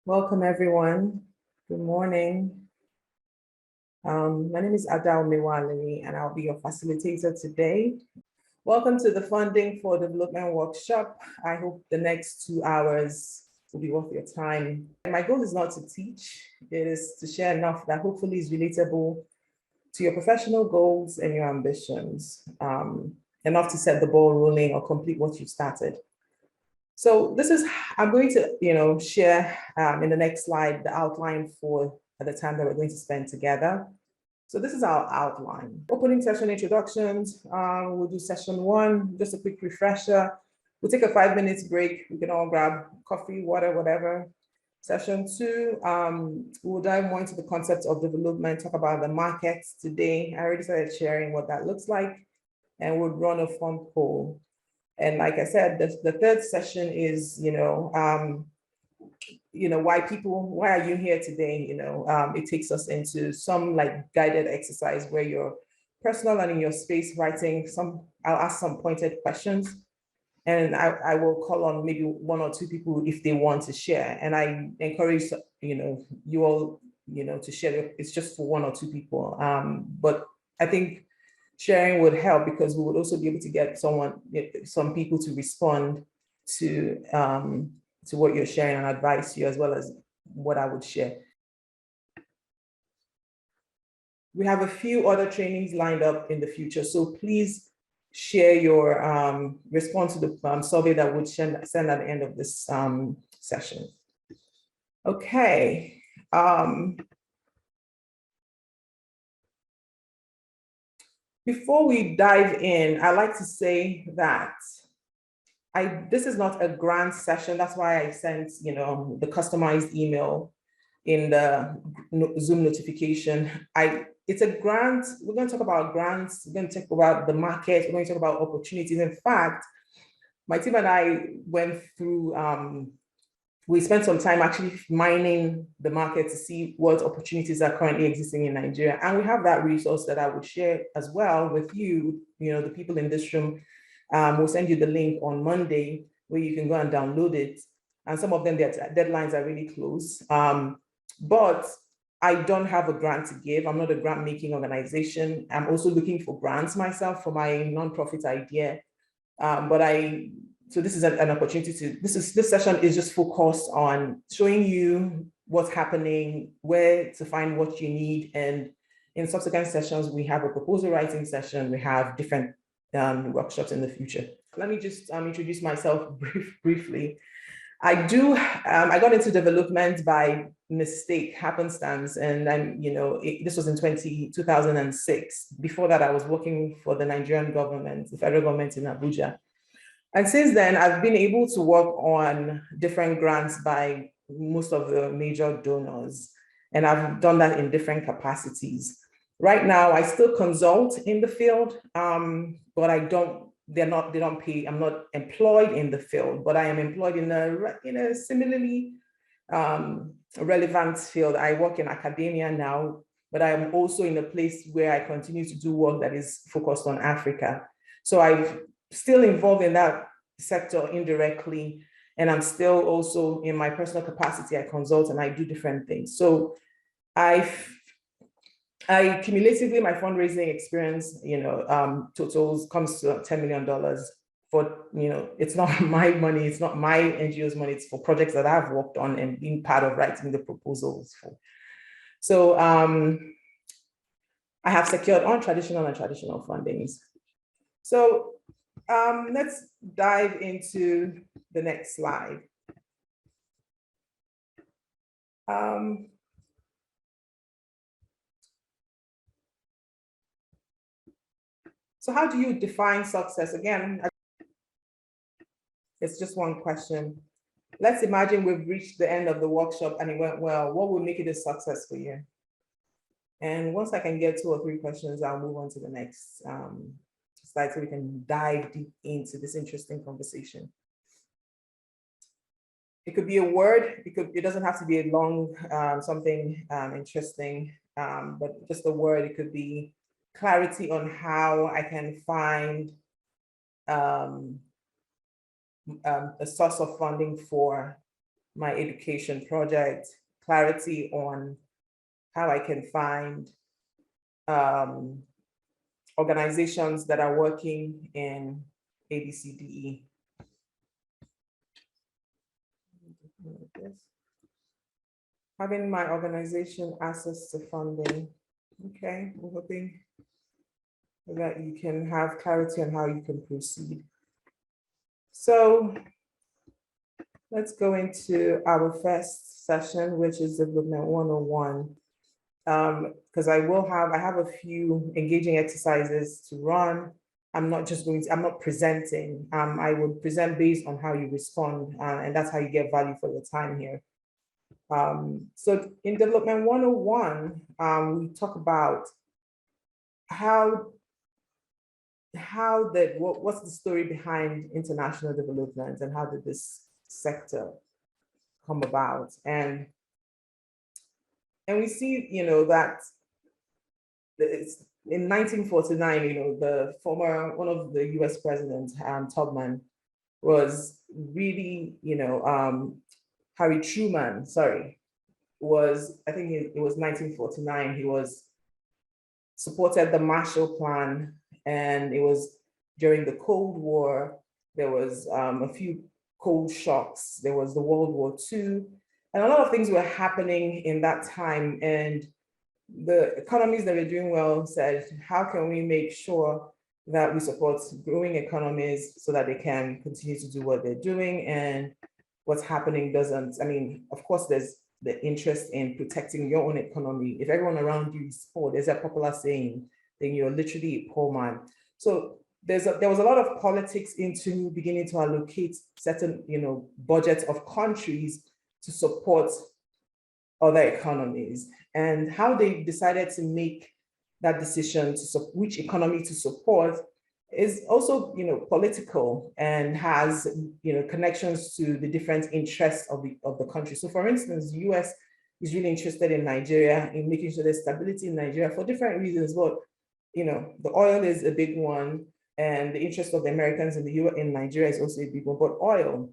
Welcome, everyone. Good morning. My name is Adao Mewalini, and I'll be your facilitator today. Welcome to the Funding for Development workshop. I hope the next 2 hours will be worth your time. My goal is not to teach, it is to share enough that hopefully is relatable to your professional goals and your ambitions, enough to set the ball rolling or complete what you started. So this is, I'm going to, share in the next slide, the outline for the time that we're going to spend together. So this is our outline. Opening session introductions, we'll do session 1, just a quick refresher. We'll take a 5 minutes break. We can all grab coffee, water, whatever. Session 2, we'll dive more into the concept of development, talk about the markets today. I already started sharing what that looks like, and we'll run a fun poll. And like I said, the third session is, why are you here today? It takes us into some like guided exercise where you're personal and in your space writing I'll ask some pointed questions, and I will call on maybe 1 or 2 people if they want to share. And I encourage, you all, to share. It's just for 1 or 2 people. But I think sharing would help because we would also be able to get some people to respond to what you're sharing and advise you, as well as what I would share. We have a few other trainings lined up in the future, so please share your response to the survey that would send at the end of this session. Okay. Before we dive in, I like to say that this is not a grant session. That's why I sent, the customized email in the Zoom notification. It's a grant. We're going to talk about grants. We're going to talk about the market. We're going to talk about opportunities. In fact, my team and I went through, we spent some time actually mining the market to see what opportunities are currently existing in Nigeria. And we have that resource that I would share as well with you, the people in this room. We'll send you the link on Monday where you can go and download it. And some of them, their deadlines are really close. But I don't have a grant to give. I'm not a grant making organization. I'm also looking for grants myself for my nonprofit idea. So this is an opportunity this session is just focused on showing you what's happening, where to find what you need. And in subsequent sessions, we have a proposal writing session. We have different workshops in the future. Let me just introduce myself briefly. I got into development by mistake, happenstance, and this was in 2006. Before that, I was working for the Nigerian government, the federal government in Abuja. And since then, I've been able to work on different grants by most of the major donors, and I've done that in different capacities. Right now, I still consult in the field, but they don't pay. I'm not employed in the field, but I am employed in a similarly relevant field. I work in academia now, but I am also in a place where I continue to do work that is focused on Africa. So I'm still involved in that sector indirectly, and I'm still also in my personal capacity, I consult and I do different things. So cumulatively, my fundraising experience, totals comes to $10 million. For, it's not my money, it's not my NGO's money, it's for projects that I've worked on and been part of writing the proposals for. So I have secured untraditional and traditional fundings. So let's dive into the next slide. So how do you define success? Again, it's just one question. Let's imagine we've reached the end of the workshop and it went well. What will make it a success for you? And once I can get 2 or 3 questions, I'll move on to the next slide so we can dive deep into this interesting conversation. It could be a word. It doesn't have to be a long something interesting, but just a word. It could be clarity on how I can find a source of funding for my education project, clarity on how I can find organizations that are working in ABCDE. Having my organization access to funding. Okay, we're hoping that you can have clarity on how you can proceed. So let's go into our first session, which is Development 101. Because I have a few engaging exercises to run. I'm not presenting. I would present based on how you respond, and that's how you get value for your time here. So in Development 101, we talk about what's the story behind international development and how did this sector come about? And we see, that it's in 1949, one of the US presidents, Tubman, was really, Harry Truman, I think it was 1949, he supported the Marshall Plan, and it was during the Cold War. There was a few cold shocks. There was the World War II, and a lot of things were happening in that time. And the economies that were doing well said, how can we make sure that we support growing economies so that they can continue to do what they're doing, and what's happening doesn't, of course, there's the interest in protecting your own economy. If everyone around you is poor, there's a popular saying, then you're literally a poor man. So there was a lot of politics into beginning to allocate certain, budgets of countries to support other economies, and how they decided to make that decision to which economy to support is also, political, and has, connections to the different interests of the country. So for instance, the US is really interested in Nigeria, in making sure there's stability in Nigeria for different reasons. But, the oil is a big one, and the interest of the Americans in Nigeria is also a big one, but oil.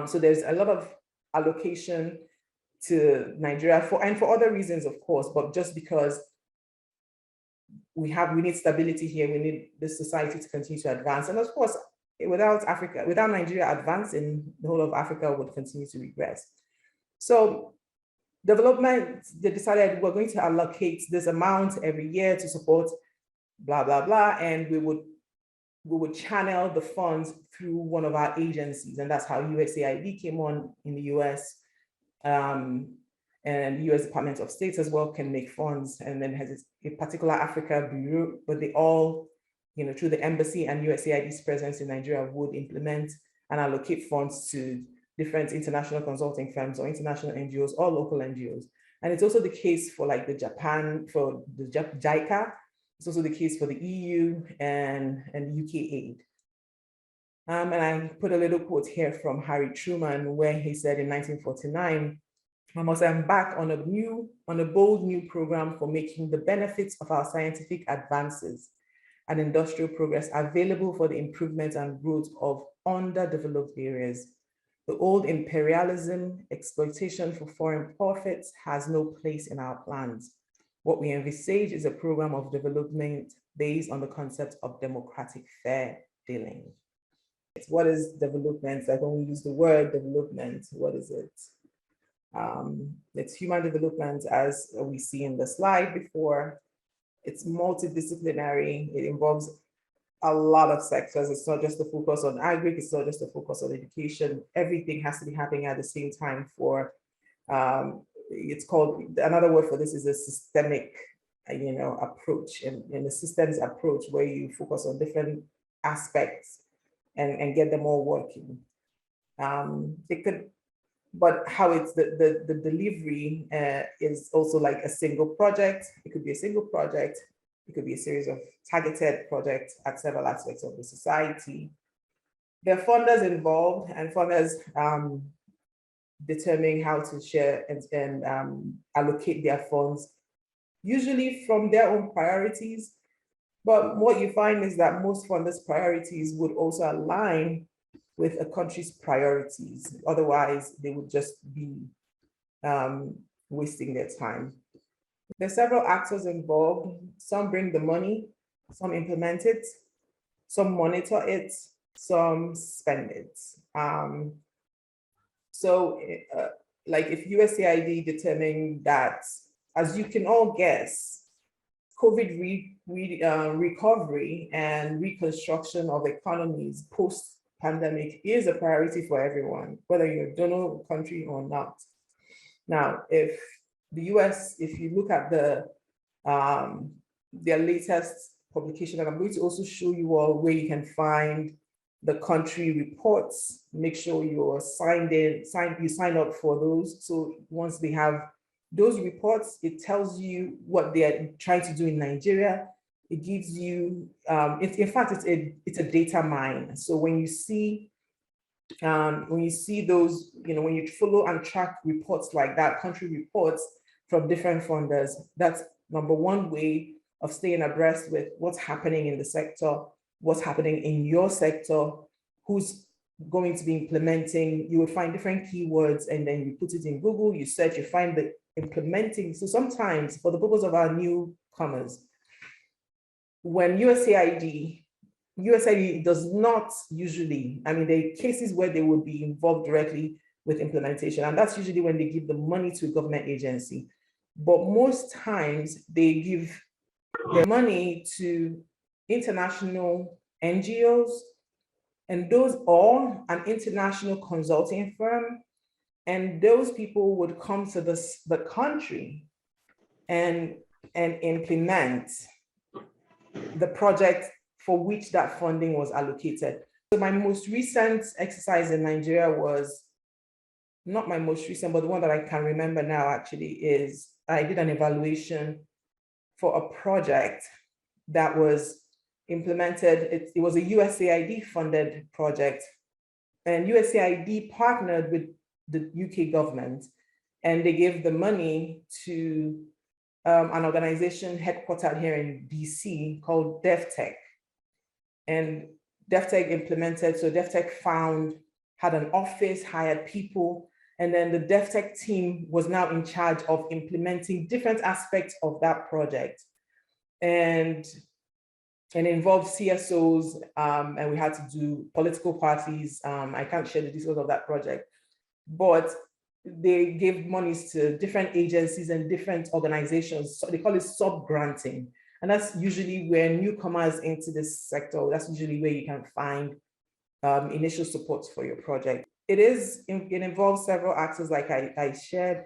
So there's a lot of allocation to Nigeria for other reasons, of course, but just because we need stability here, we need this society to continue to advance. And of course, without Nigeria advancing, the whole of Africa would continue to regress. So development, they decided we're going to allocate this amount every year to support blah, blah, blah. And we would channel the funds through one of our agencies. And that's how USAID came on in the US. And US Department of State as well can make funds, and then has a particular Africa bureau, but they all, through the embassy and USAID's presence in Nigeria, would implement and allocate funds to different international consulting firms or international NGOs or local NGOs. And it's also the case for like for the JICA. It's also the case for the EU and UK aid. And I put a little quote here from Harry Truman, where he said in 1949, "I must embark on a bold new program for making the benefits of our scientific advances and industrial progress available for the improvement and growth of underdeveloped areas. The old imperialism, exploitation for foreign profits has no place in our plans. What we envisage is a program of development based on the concept of democratic fair dealing." What is development? Like when we use the word development, what is it? It's human development, as we see in the slide before. It's multidisciplinary. It involves a lot of sectors. It's not just the focus on agri, it's not just the focus on education. Everything has to be happening at the same time for, it's called, another word for this is a systemic, approach, and the systems approach, where you focus on different aspects and get them all working. But how it's the delivery is also like a single project. It could be a single project. It could be a series of targeted projects at several aspects of the society. There are funders involved, and funders determine how to share and allocate their funds, usually from their own priorities. But what you find is that most funders' priorities would also align with a country's priorities. Otherwise, they would just be wasting their time. There are several actors involved. Some bring the money, some implement it, some monitor it, some spend it. Like if USAID determined that, as you can all guess, COVID recovery and reconstruction of economies post-pandemic is a priority for everyone, whether you're a donor country or not. Now, if the US, if you look at their latest publication, and I'm going to also show you all where you can find the country reports, make sure you're you sign up for those. So once they have those reports, it tells you what they're trying to do in Nigeria. It gives you, in fact, it's a data mine. So when you see those, when you follow and track reports like that, country reports from different funders, that's number one way of staying abreast with what's happening in the sector, what's happening in your sector, who's going to be implementing. You will find different keywords and then you put it in Google, you search, you find the implementing. So sometimes for the purpose of our newcomers, when USAID does not usually, there are cases where they would be involved directly with implementation, and that's usually when they give the money to a government agency. But most times they give their money to international NGOs, and those are an international consulting firm, and those people would come to the country and implement the project for which that funding was allocated. So my most recent exercise in Nigeria was, not my most recent, but the one that I can remember now actually is, I did an evaluation for a project that was implemented. It was a USAID funded project, and USAID partnered with the UK government, and they gave the money to an organization headquartered here in DC called DevTech. And DevTech implemented, so DevTech had an office, hired people, and then the DevTech team was now in charge of implementing different aspects of that project. And involved CSOs, and we had to do political parties. I can't share the details of that project, but they gave monies to different agencies and different organizations. So they call it sub-granting. And that's usually where newcomers into this sector, that's usually where you can find initial support for your project. It involves several actors like I shared.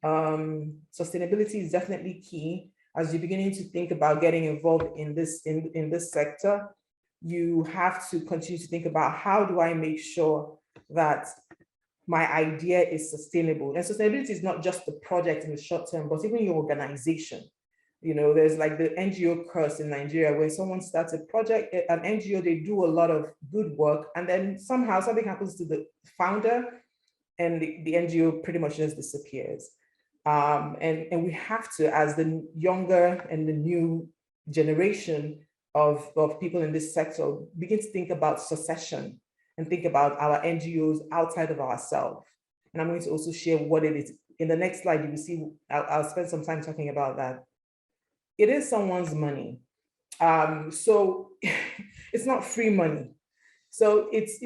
Sustainability is definitely key. As you're beginning to think about getting involved in this sector, you have to continue to think about, how do I make sure that my idea is sustainable? And sustainability is not just the project in the short term, but even your organization. There's like the NGO curse in Nigeria, where someone starts a project, an NGO, they do a lot of good work, and then somehow something happens to the founder and the NGO pretty much just disappears. And we have to, as the younger and the new generation of people in this sector, begin to think about succession and think about our NGOs outside of ourselves. And I'm going to also share what it is. In the next slide, you will see, I'll spend some time talking about that. It is someone's money. So it's not free money. So it's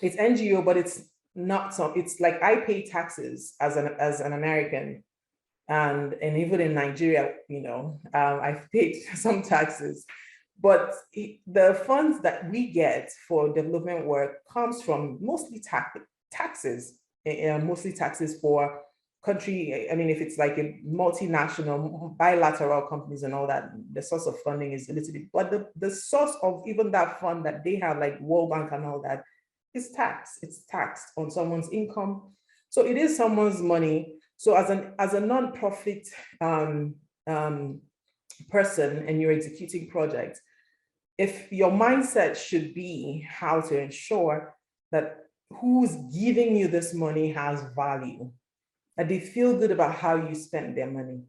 NGO, but it's not so. It's like, I pay taxes as an American, and even in Nigeria, I've paid some taxes, but the funds that we get for development work comes from mostly taxes, mostly taxes for country. If it's like a multinational, bilateral companies and all that, the source of funding is a little bit, but the source of even that fund that they have, like World Bank and all that, is taxed. It's taxed on someone's income. So it is someone's money. So as a non-profit person, and you're executing projects, if your mindset should be how to ensure that who's giving you this money has value, that they feel good about how you spend their money,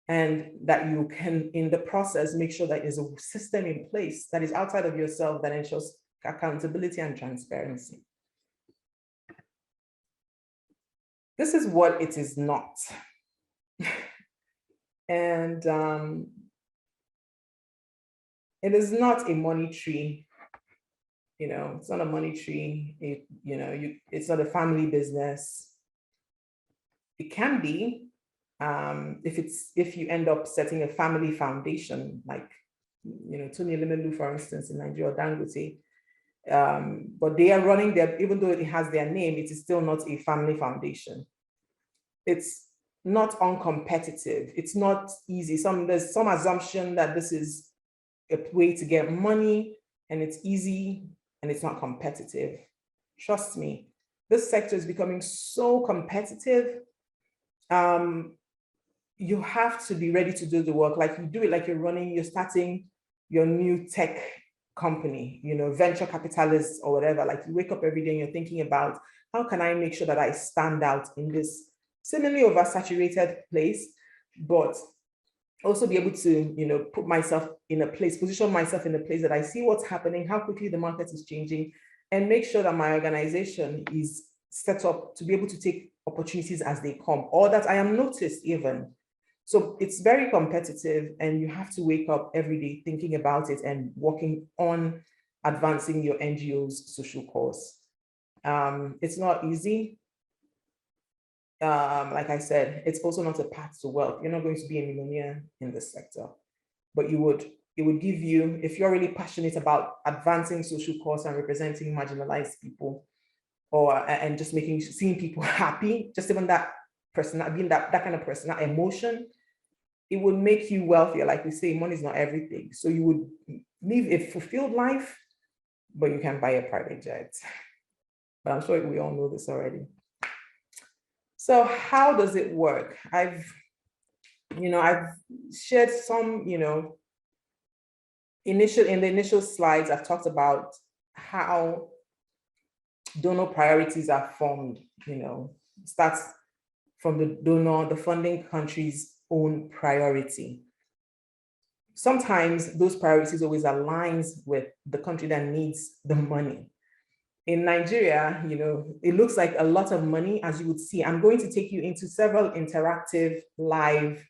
and that you can, in the process, make sure that there's a system in place that is outside of yourself that ensures accountability and transparency. This is what it is not. And it is not a money tree. It's not a money tree. It's not a family business. It can be if you end up setting a family foundation, like Tony Limelu, for instance, in Nigeria, Dangote. But they are running their, even though it has their name, it is still not a family foundation. It's not uncompetitive. It's not easy. There's some assumption that this is a way to get money and it's easy and it's not competitive. Trust me, this sector is becoming so competitive. You have to be ready to do the work. Like you do it like you're starting your new tech company, venture capitalists or whatever. Like you wake up every day and you're thinking about, how can I make sure that I stand out in this seemingly oversaturated place, but also be able to, put myself in a place, position myself in a place that I see what's happening, how quickly the market is changing, and make sure that my organization is set up to be able to take opportunities as they come, or that I am noticed even. So it's very competitive, and you have to wake up every day thinking about it and working on advancing your NGO's social cause. It's not easy. Like I said, it's also not a path to wealth. You're not going to be a millionaire in this sector, but it would give you, if you're really passionate about advancing social cause and representing marginalized people, and just seeing people happy, just even that person, being that kind of person, that emotion, it would make you wealthier. Like we say, money is not everything. So you would live a fulfilled life, but you can buy a private jet. But I'm sure we all know this already. So how does it work? I've shared some, in the initial slides, I've talked about how donor priorities are formed, starts from the donor, the funding country's own priority. Sometimes those priorities always aligns with the country that needs the money. In Nigeria, it looks like a lot of money, as you would see. I'm going to take you into several interactive live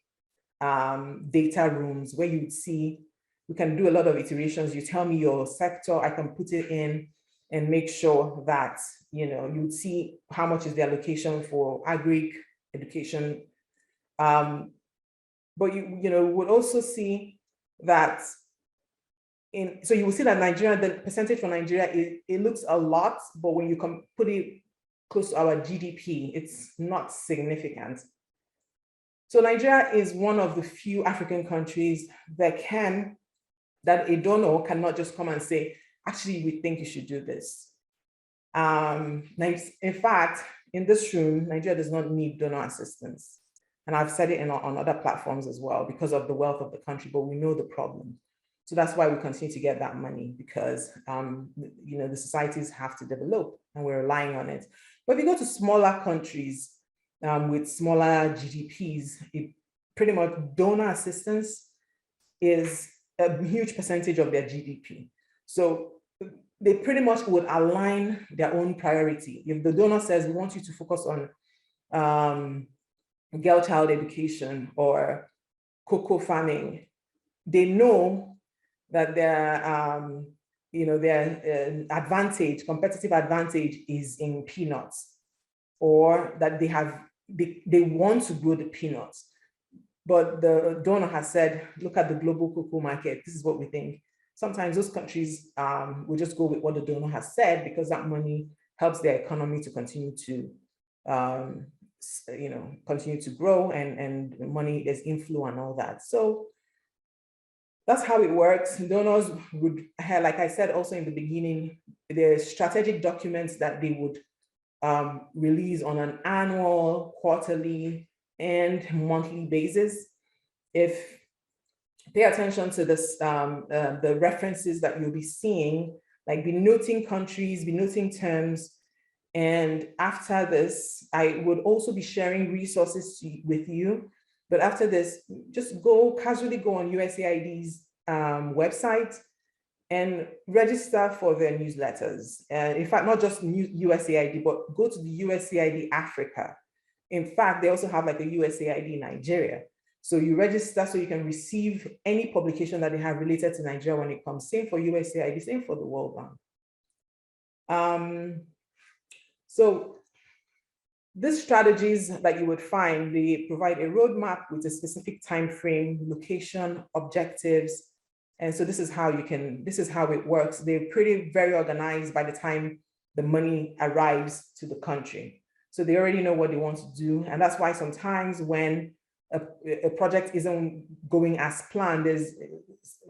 data rooms where you would see, we can do a lot of iterations. You tell me your sector, I can put it in and make sure that, you would see how much is the allocation for agri education. But you would also see that so you will see that Nigeria, the percentage for Nigeria, it looks a lot, but when you put it close to our GDP, it's not significant. So Nigeria is one of the few African countries that a donor cannot just come and say, actually, we think you should do this. In fact, in this room, Nigeria does not need donor assistance. And I've said it on other platforms as well, because of the wealth of the country, but we know the problem. So that's why we continue to get that money, because the societies have to develop and we're relying on it. But if you go to smaller countries with smaller GDPs, pretty much donor assistance is a huge percentage of their GDP. So they pretty much would align their own priority. If the donor says, we want you to focus on girl child education or cocoa farming, they know that their competitive advantage is in peanuts, or that they want to grow the peanuts. But the donor has said, look at the global cocoa market. This is what we think. Sometimes those countries will just go with what the donor has said, because that money helps their economy to continue to continue to grow, and money, there's inflow and all that. So that's how it works. Donors would, like I said also in the beginning, there's strategic documents that they would release on an annual, quarterly, and monthly basis. Pay attention to this, the references that you'll be seeing, like be noting countries, be noting terms. And after this, I would also be sharing resources with you. But after this, just casually go on USAID's website and register for their newsletters. In fact, not just USAID, but go to the USAID-Africa. In fact, they also have like a USAID Nigeria. So you register so you can receive any publication that they have related to Nigeria when it comes. Same for USAID, same for the World Bank. So these strategies that you would find, they provide a roadmap with a specific time frame, location, objectives. And so this is how it works. They're very organized by the time the money arrives to the country. So they already know what they want to do. And that's why sometimes when a project isn't going as planned, there's,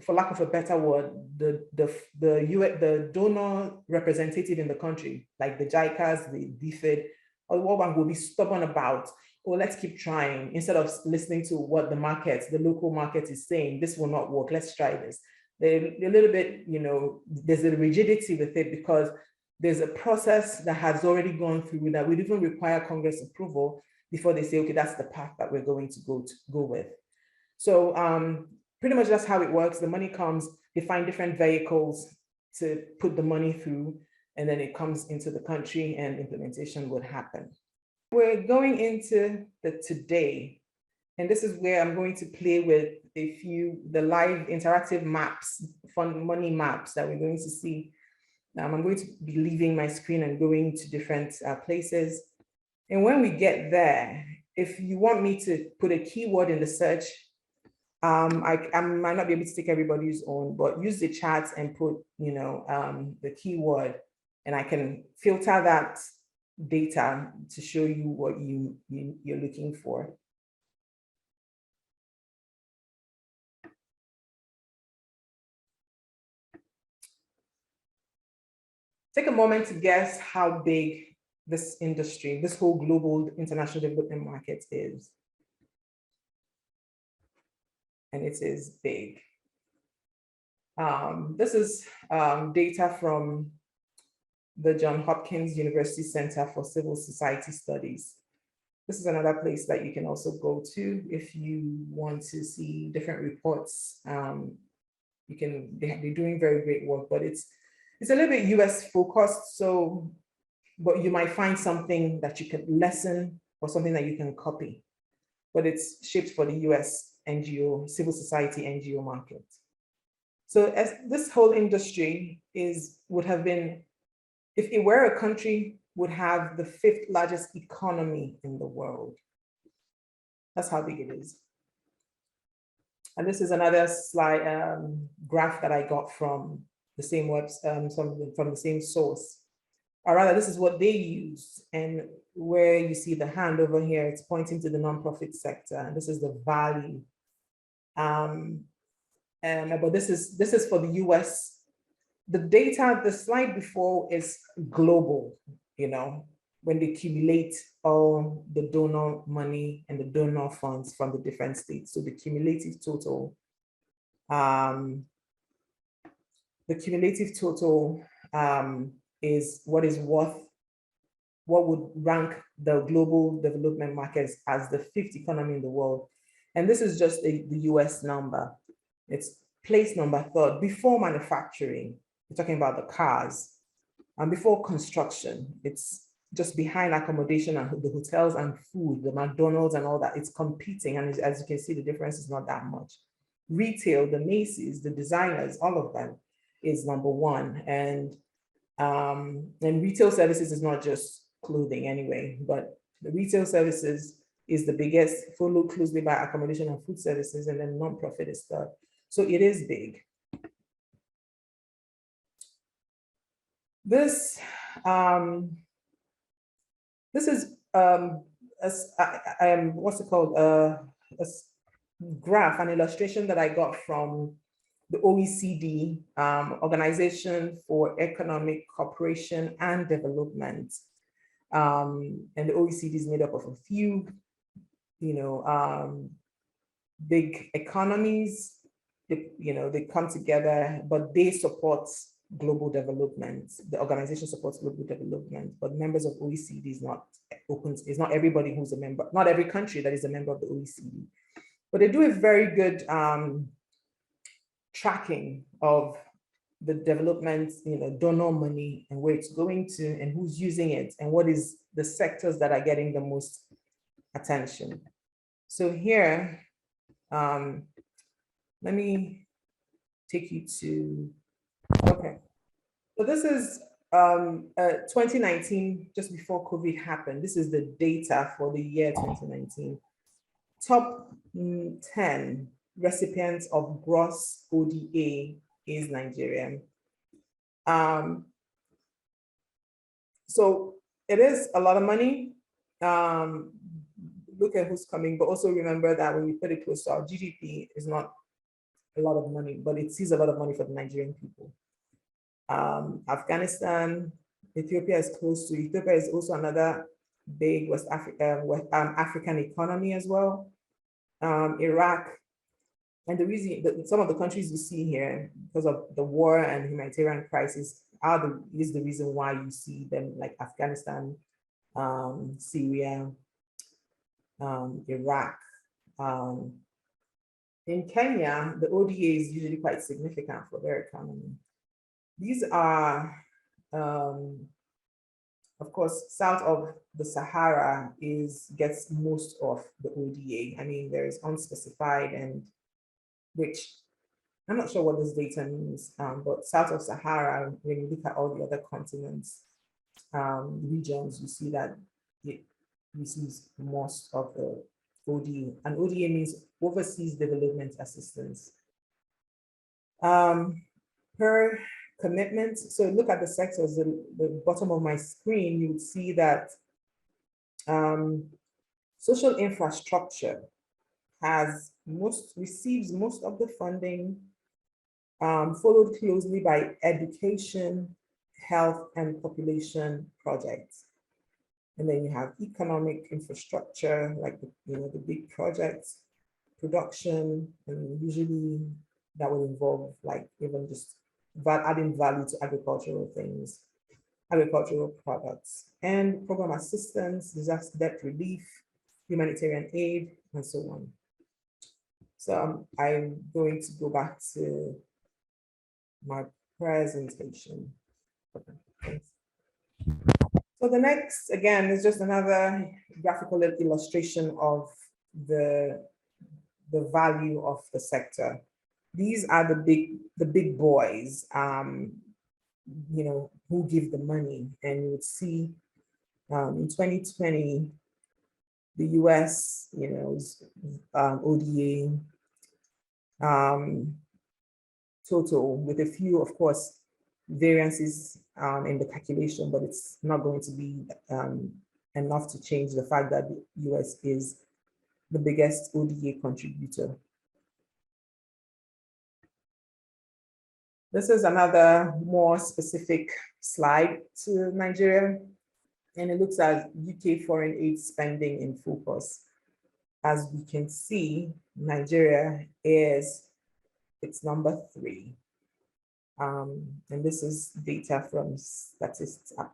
for lack of a better word, the donor representative in the country, like the JICAs, the DFID, or the World Bank will be stubborn about, oh, let's keep trying, instead of listening to what the local market is saying. This will not work, let's try this. They're a little bit, there's a rigidity with it because there's a process that has already gone through that would even require Congress approval before they say, okay, that's the path that we're going to go with. So pretty much that's how it works. The money comes, they find different vehicles to put the money through, and then it comes into the country and implementation would happen. We're going into the today, and this is where I'm going to play with the live interactive maps, fund money maps that we're going to see. I'm going to be leaving my screen and going to different places. And when we get there, if you want me to put a keyword in the search, I might not be able to take everybody's own, but use the chat and put, the keyword, and I can filter that data to show you what you're looking for. Take a moment to guess how big this industry, this whole global international development market is. And it is big. This is data from the Johns Hopkins University Center for Civil Society Studies. This is another place that you can also go to if you want to see different reports. They're doing very great work, but it's a little bit US focused. So, but you might find something that you can lesson or something that you can copy, but it's shaped for the US NGO, civil society NGO market. So as this whole industry would have been, if it were a country, would have the 5th largest economy in the world. That's how big it is. And this is another slide, graph that I got from the same from the same source. Or rather, this is what they use. And where you see the hand over here, it's pointing to the nonprofit sector. And this is the value. But this is for the US. The data, the slide before is global, when they accumulate all the donor money and the donor funds from the different states. So the cumulative total, is what would rank the global development markets as the 5th economy in the world. And this is just the US number. It's place number 3rd before manufacturing. We're talking about the cars, and before construction, it's just behind accommodation and the hotels and food, the McDonald's and all that. It's competing, and as you can see, the difference is not that much. Retail, the Macy's, the designers, all of them is number 1, and retail services is not just clothing anyway, but the retail services is the biggest, followed closely by accommodation and food services, and then nonprofit is 3rd. So it is big. This is what's it called? A graph, an illustration that I got from the OECD, Organization for Economic Cooperation and Development. And the OECD is made up of a few, big economies. They come together, but they support global development. The organization supports global development, but members of OECD is not open. It's not everybody who's a member, not every country that is a member of the OECD. But they do a very good tracking of the development, donor money and where it's going to and who's using it and what is the sectors that are getting the most attention. So here, let me take you to, okay. So this is 2019, just before COVID happened. This is the data for the year 2019. Top 10 recipients of gross ODA is Nigeria. So it is a lot of money. Look at who's coming, but also remember that when we put it close to our GDP, it's not a lot of money, but it sees a lot of money for the Nigerian people. Afghanistan, Ethiopia is close to. Ethiopia is also another big West Africa, African economy as well. Iraq, and the reason that some of the countries you see here, because of the war and humanitarian crisis, is the reason why you see them, like Afghanistan, Syria, Iraq. In Kenya, the ODA is usually quite significant for their economy. These are, of course, south of the Sahara gets most of the ODA. I mean, there is unspecified, and which I'm not sure what this data means, but south of Sahara, when you look at all the other continents, regions, you see that it receives most of the ODA. And ODA means Overseas Development Assistance. Per commitment, so look at the sectors, the bottom of my screen, you would see that social infrastructure receives most of the funding, followed closely by education, health, and population projects. And then you have economic infrastructure, like the big projects, production, and usually that will involve like even just adding value to agricultural things, agricultural products, and program assistance, disaster debt relief, humanitarian aid, and so on. So I'm going to go back to my presentation. Okay, so the next, again, is just another graphical illustration of the value of the sector. These are the big boys, who give the money. And you would see in 2020, the US, ODA total, with a few, of course, variances in the calculation, but it's not going to be enough to change the fact that the US is the biggest ODA contributor. This is another more specific slide to Nigeria, and it looks at UK foreign aid spending in focus. As we can see, Nigeria it's number 3. And this is data from Statista.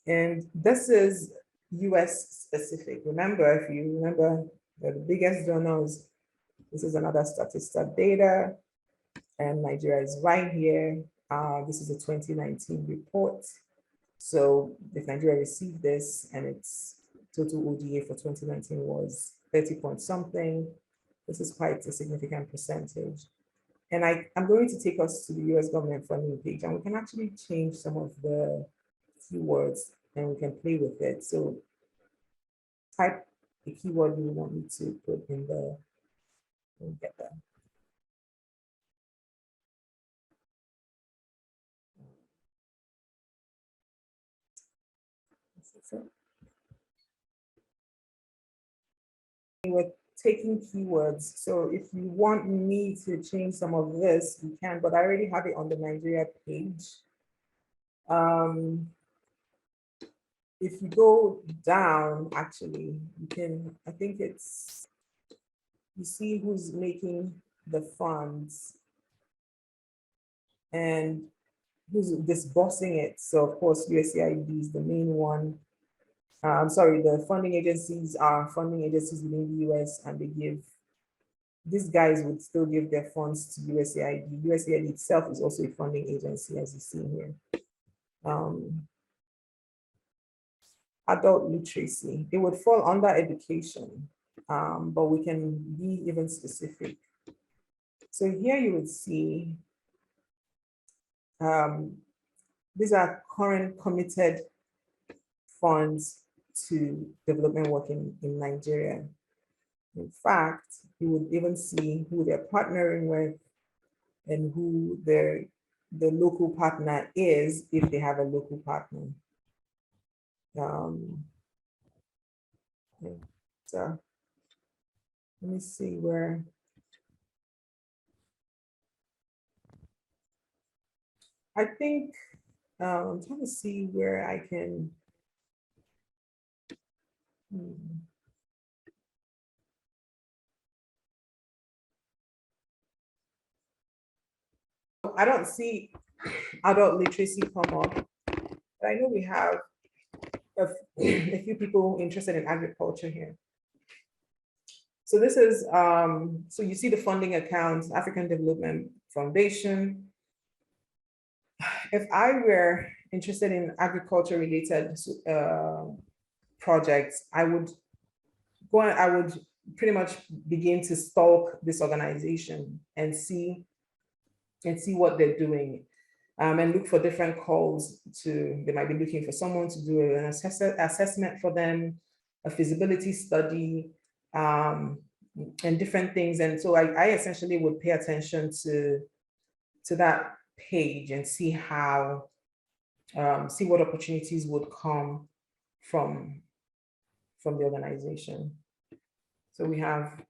And this is US specific. Remember, if you remember, the biggest donors, this is another Statista data, and Nigeria is right here. This is a 2019 report. So if Nigeria received this and its total ODA for 2019 was 30 point something, this is quite a significant percentage. And I'm going to take us to the US government funding page, and we can actually change some of the keywords and we can play with it. So type the keyword you want me to put in the, get that. With taking keywords. So if you want me to change some of this, you can, but I already have it on the Nigeria page. If you go down, actually, you can, I think it's, you see who's making the funds and who's disbursing it. So of course, USAID is the main one. I'm sorry, the funding agencies are funding agencies within the US, and they give these guys would still give their funds to USAID. USAID itself is also a funding agency, as you see here. Adult literacy, it would fall under education, but we can be even specific. So here you would see these are current committed funds to development work in Nigeria. In fact, you would even see who they're partnering with and who the local partner is, if they have a local partner. So let me see where. I think I'm trying to see where I can. I don't see adult literacy come up, but I know we have a few people interested in agriculture here. So this is, so you see the funding account, African Development Foundation. If I were interested in agriculture related projects, I would pretty much begin to stalk this organization and see what they're doing, and look for different calls they might be looking for someone to do an assessment for them, a feasibility study, and different things. And so I essentially would pay attention to that page and see how, see what opportunities would come from the organization. So we have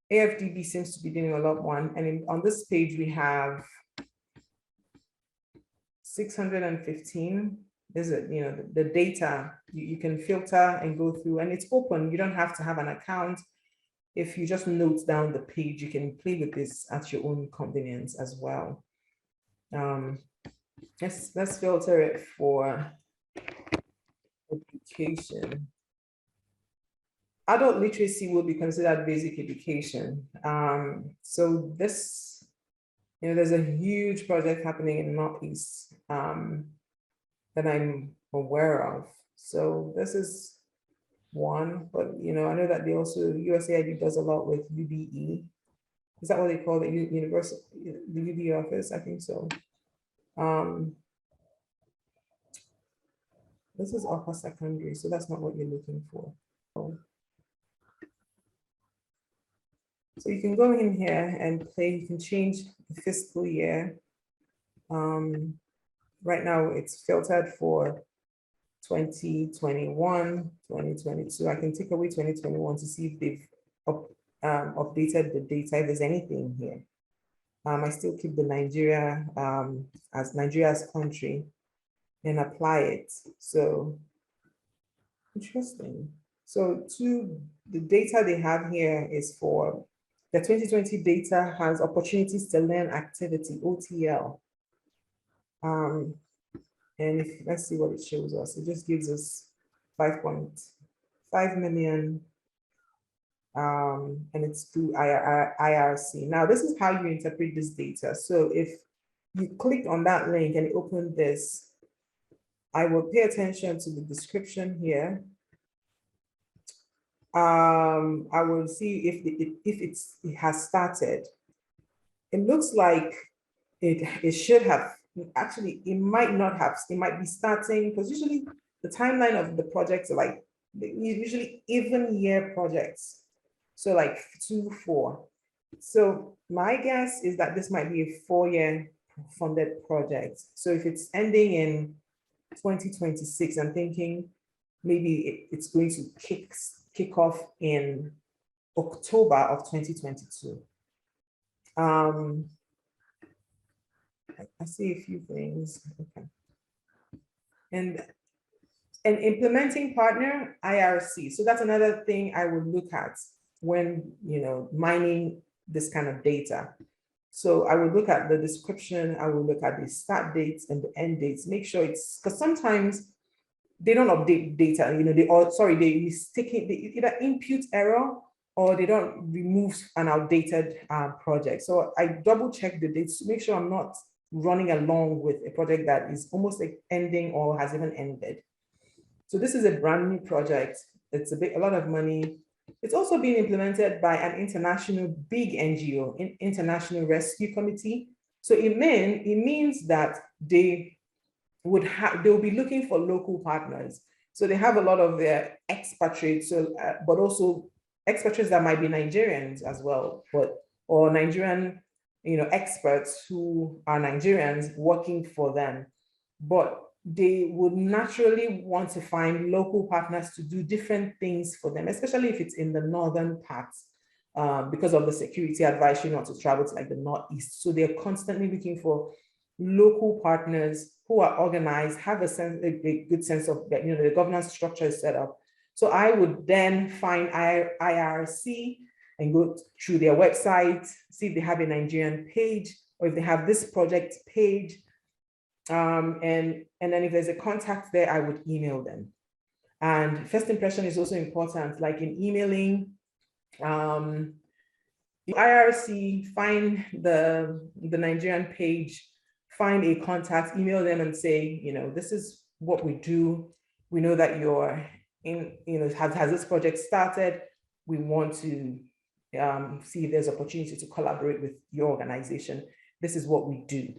AFDB seems to be doing a lot more, and on this page we have 615. Is it, the data, you can filter and go through, and it's open. You don't have to have an account. If you just note down the page, you can play with this at your own convenience as well. Let's filter it for education. Adult literacy will be considered basic education. So this, there's a huge project happening in Northeast that I'm aware of. So this is one, but I know that they also, USAID does a lot with UBE. Is that what they call it? University, the UBE office? I think so. This is upper secondary, so that's not what you're looking for. So you can go in here and play, you can change the fiscal year. Right now it's filtered for 2021, 2022. I can take away 2021 to see if they've updated the data, if there's anything here. I still keep the Nigeria as Nigeria's country and apply it. So interesting. So the data they have here is for the 2020 data has opportunities to learn activity, OTL. And let's see what it shows us. It just gives us 5.5 million. And it's through IRC. Now, this is how you interpret this data. So if you click on that link and open this, I will pay attention to the description here. I will see if it has started. It looks like it should have. Actually, it might not have. It might be starting, because usually the timeline of the projects are like usually even year projects. So like 2-4. So my guess is that this might be a 4-year funded project. So if it's ending in 2026, I'm thinking maybe it's going to kick off in October of 2022. I see a few things. Okay. And an implementing partner, IRC. So that's another thing I would look at when mining this kind of data. So I would look at the description, I will look at the start dates and the end dates, make sure it's, because sometimes they don't update data, they mistake it, they either input error or they don't remove an outdated project. So I double check the dates to make sure I'm not running along with a project that is almost like ending or has even ended. So this is a brand new project. It's a lot of money. It's also being implemented by an international big NGO, International Rescue Committee. So it means that they'll be looking for local partners. So they have a lot of their expatriates, but also expatriates that might be Nigerians as well, or Nigerian, experts who are Nigerians working for them. But they would naturally want to find local partners to do different things for them, especially if it's in the northern parts, because of the security advisory not to travel to like the northeast. So they're constantly looking for local partners who are organized, have a good sense of that, the governance structure is set up. So I would then find IRC and go through their website, see if they have a Nigerian page, or if they have this project page. And then if there's a contact there, I would email them. And first impression is also important, like in emailing, IRC, find the Nigerian page, find a contact, email them and say, this is what we do. We know that you're in, has this project started. We want to see if there's opportunity to collaborate with your organization. This is what we do.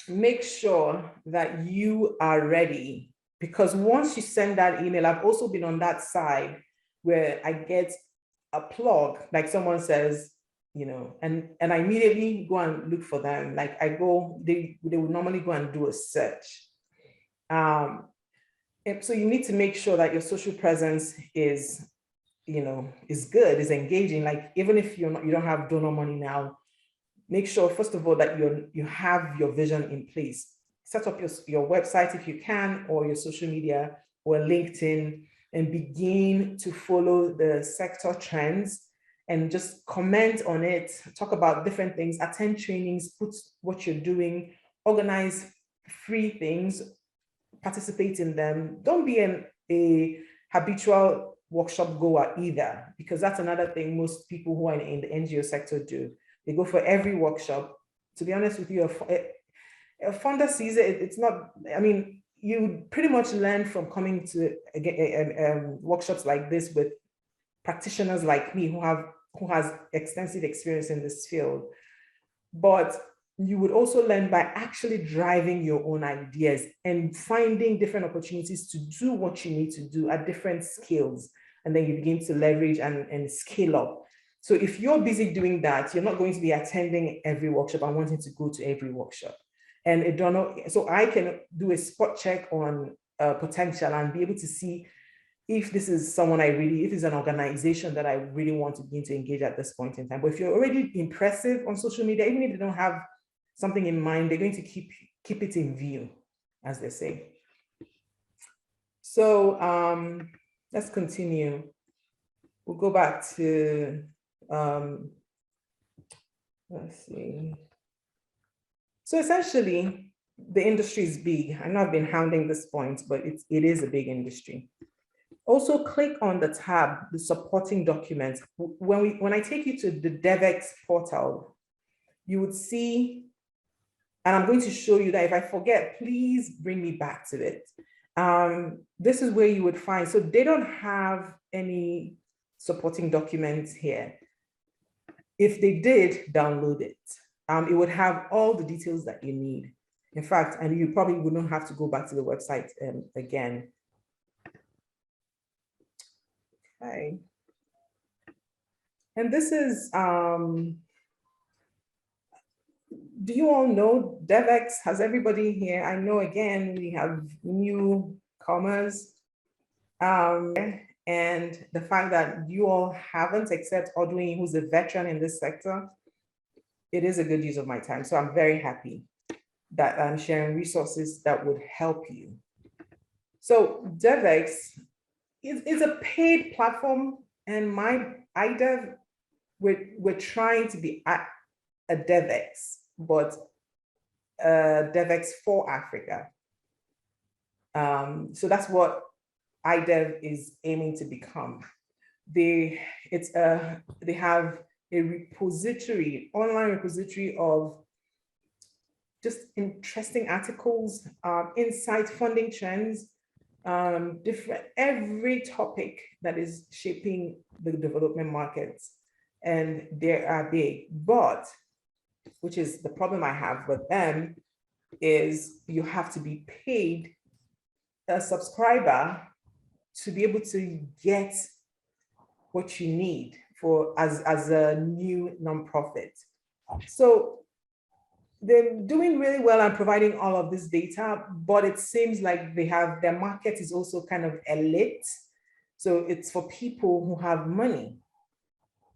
Make sure that you are ready, because once you send that email, I've also been on that side where I get a plug, like someone says, and I immediately go and look for them. Like they would normally go and do a search. So you need to make sure that your social presence is good, is engaging. Like even if you don't have donor money now, make sure, first of all, that you have your vision in place. Set up your website if you can, or your social media, or LinkedIn, and begin to follow the sector trends and just comment on it, talk about different things, attend trainings, put what you're doing, organize free things, participate in them. Don't be a habitual workshop goer either, because that's another thing most people who are in the NGO sector do. They go for every workshop. To be honest with you, a funder sees it, it's not, you pretty much learn from coming to workshops like this with practitioners like me who has extensive experience in this field. But you would also learn by actually driving your own ideas and finding different opportunities to do what you need to do at different scales. And then you begin to leverage and scale up. So if you're busy doing that, you're not going to be attending every workshop and wanting to go to every workshop. And so I can do a spot check on potential and be able to see if this is someone if it's an organization that I really want to begin to engage at this point in time. But if you're already impressive on social media, even if they don't have something in mind, they're going to keep it in view, as they say. So let's continue. We'll go back to, let's see. So essentially, the industry is big. I know I've been hounding this point, but it is a big industry. Also, click on the tab, the supporting documents. When I take you to the DevX portal, you would see, and I'm going to show you that. If I forget, please bring me back to it. This is where you would find, so they don't have any supporting documents here. If they did, download it. It would have all the details that you need. In fact, and you probably wouldn't have to go back to the website again. Okay. And this is, do you all know DevX? Has everybody here? I know, again, we have newcomers. And the fact that you all haven't, except Odwin, who's a veteran in this sector, it is a good use of my time. So I'm very happy that I'm sharing resources that would help you. So DevX is a paid platform, and my iDev, we're trying to be a DevX, but DevX for Africa. So that's what iDev is aiming to become. they have a repository, online repository of just interesting articles, insight, funding trends, every topic that is shaping the development markets. And they are big, but which is the problem I have with them is you have to be paid a subscriber to be able to get what you need for as a new nonprofit. So they're doing really well and providing all of this data, but it seems like their market is also kind of elite. So it's for people who have money.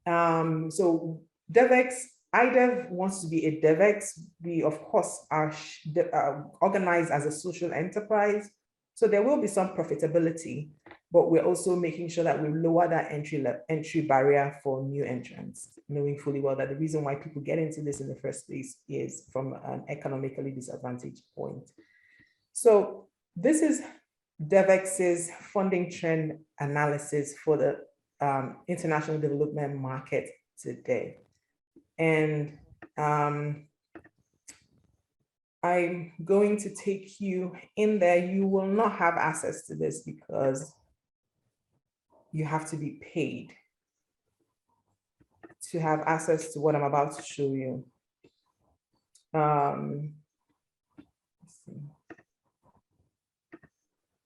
So DevX, iDev wants to be a DevX. We, of course, are organized as a social enterprise. So there will be some profitability, but we're also making sure that we lower that entry barrier for new entrants, knowing fully well that the reason why people get into this in the first place is from an economically disadvantaged point. So this is DevX's funding trend analysis for the international development market today. And I'm going to take you in there. You will not have access to this because you have to be paid to have access to what I'm about to show you. Let's see.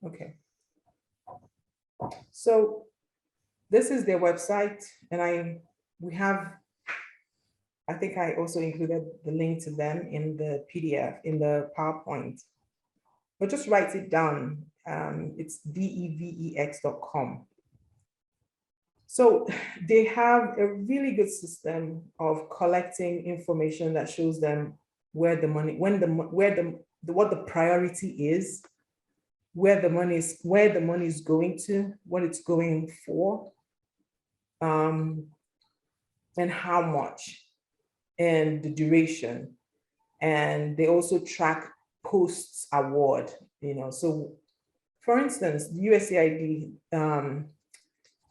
Okay. So this is their website, and I think I also included the link to them in the PDF, in the PowerPoint, but just write it down. It's devex.com. So they have a really good system of collecting information that shows them where the money, what the priority is, where the money is going to, what it's going for, and how much, and the duration. And they also track posts award, So for instance, the USAID,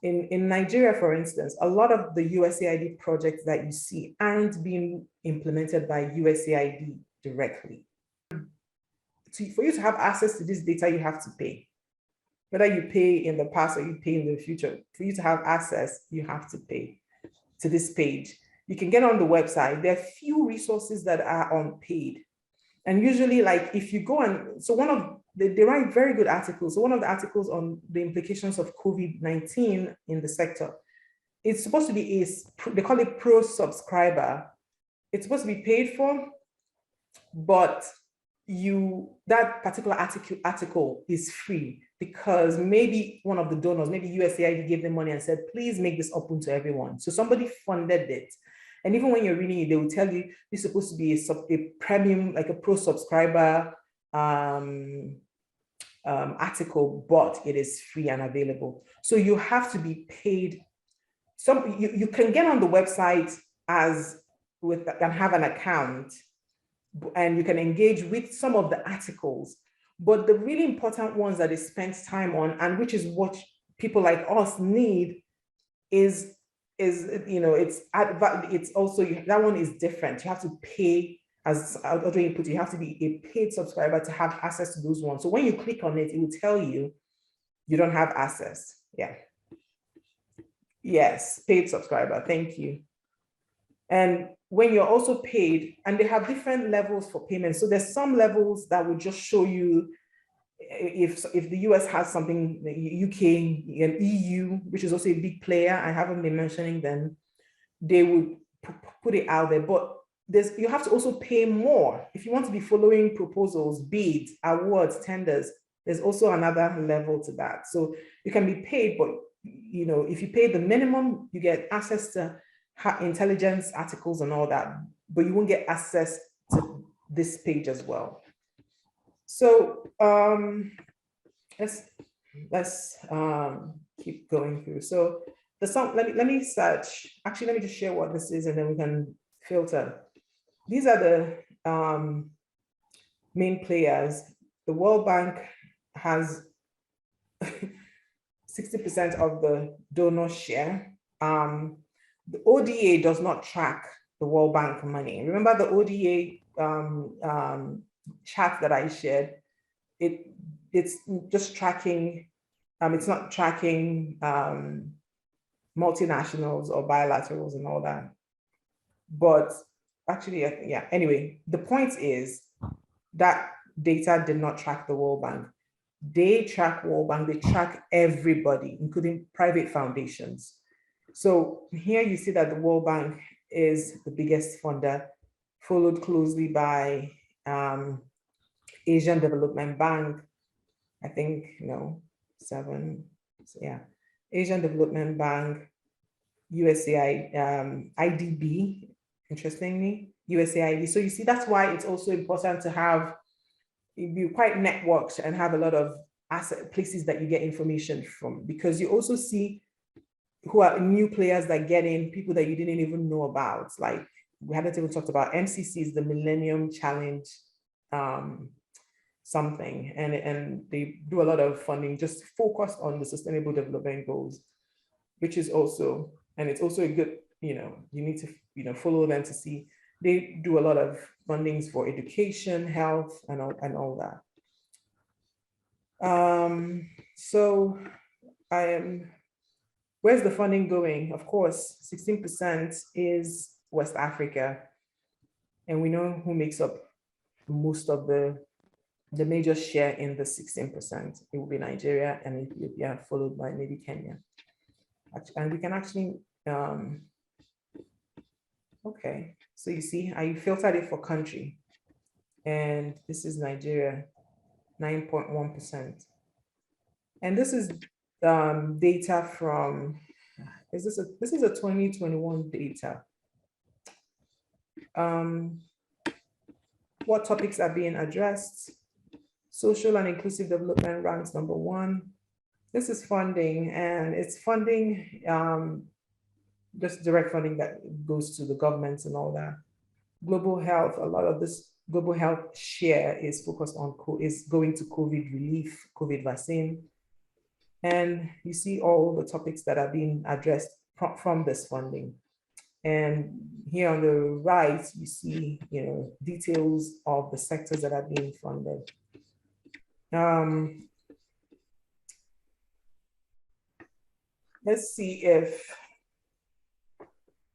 in Nigeria, for instance, a lot of the USAID projects that you see aren't being implemented by USAID directly. For you to have access to this data, you have to pay. Whether you pay in the past or you pay in the future, for you to have access, you have to pay to this page. You can get on the website. There are few resources that are unpaid. And usually, like if you go and, so they write very good articles. So one of the articles on the implications of COVID-19 in the sector, it's supposed to be they call it pro subscriber. It's supposed to be paid for, but that particular article is free because maybe one of the donors, maybe USAID gave them money and said, please make this open to everyone. So somebody funded it. And even when you're reading it, they will tell you it's supposed to be a premium, like a pro subscriber article, but it is free and available. So you have to be paid. You can get on the website and have an account, and you can engage with some of the articles. But the really important ones that it spends time on, and which is what people like us need, is it's also, that one is different. You have to pay, as Audrey put, you have to be a paid subscriber to have access to those ones. So when you click on it, it will tell you you don't have access. Yeah. Yes, paid subscriber. Thank you. And when you're also paid, and they have different levels for payment. So there's some levels that will just show you if the US has something, the UK and EU, which is also a big player, I haven't been mentioning them, they would put it out there. But you have to also pay more. If you want to be following proposals, bids, awards, tenders, there's also another level to that. So you can be paid, but if you pay the minimum, you get access to intelligence articles and all that, but you won't get access to this page as well. So let's keep going through. So let me search. Actually, let me just share what this is, and then we can filter. These are the main players. The World Bank has 60% of the donor share. The ODA does not track the World Bank money. Remember the ODA chart that I shared? It's just tracking, it's not tracking multinationals or bilaterals and all that. But actually, yeah, anyway, the point is that data did not track the World Bank. They track World Bank, they track everybody, including private foundations. So here you see that the World Bank is the biggest funder, followed closely by Asian Development Bank, I think, seven, so yeah, Asian Development Bank, USAID, IDB, interestingly, USAID. So you see, that's why it's also important to have, be quite networked and have a lot of asset places that you get information from, because you also see who are new players that get in, people that you didn't even know about. Like we haven't even talked about MCCs, the Millennium Challenge something, and they do a lot of funding just focused on the Sustainable Development Goals, which is also, and it's also a good, you need to follow them to see. They do a lot of fundings for education, health, and all that. So where's the funding going? Of course, 16% is West Africa, and we know who makes up most of the major share in the 16%. It will be Nigeria and Ethiopia, followed by maybe Kenya. And we can actually, okay, so you see, I filtered it for country, and this is Nigeria, 9.1%. And this is data from, this is a 2021 data. What topics are being addressed? Social and inclusive development ranks number 1. This is funding, and it's funding, just direct funding that goes to the governments and all that. Global health, a lot of this global health share is focused on, is going to COVID relief, COVID vaccine. And you see all the topics that are being addressed from this funding. And here on the right, you see, details of the sectors that are being funded. Let's see if,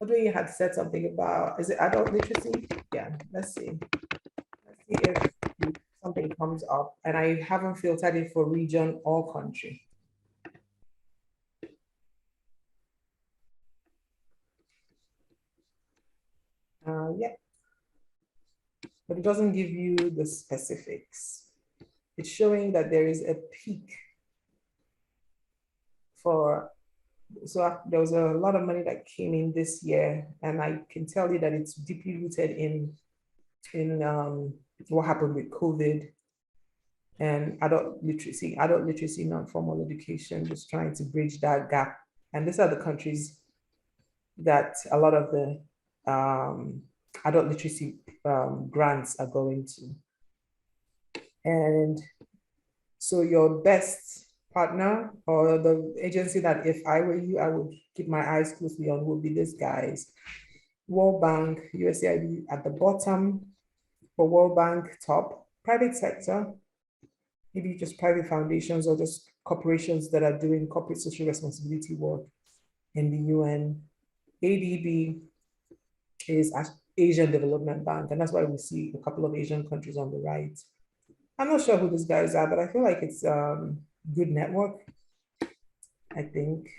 Audrey had said something about, is it adult literacy? Yeah, let's see. Let's see if something comes up, and I haven't filtered it for region or country. Yeah, but it doesn't give you the specifics. It's showing that there is a peak for, so there was a lot of money that came in this year, and I can tell you that it's deeply rooted in what happened with COVID and adult literacy, non-formal education, just trying to bridge that gap. And these are the countries that a lot of the adult literacy grants are going to. And so your best partner, or the agency that if I were you, I would keep my eyes closely on, would be these guys. World Bank, USAID at the bottom, for World Bank top, private sector, maybe just private foundations or just corporations that are doing corporate social responsibility work in the UN. ADB is Asian Development Bank, and that's why we see a couple of Asian countries on the right. I'm not sure who these guys are, but I feel like it's good network, I think.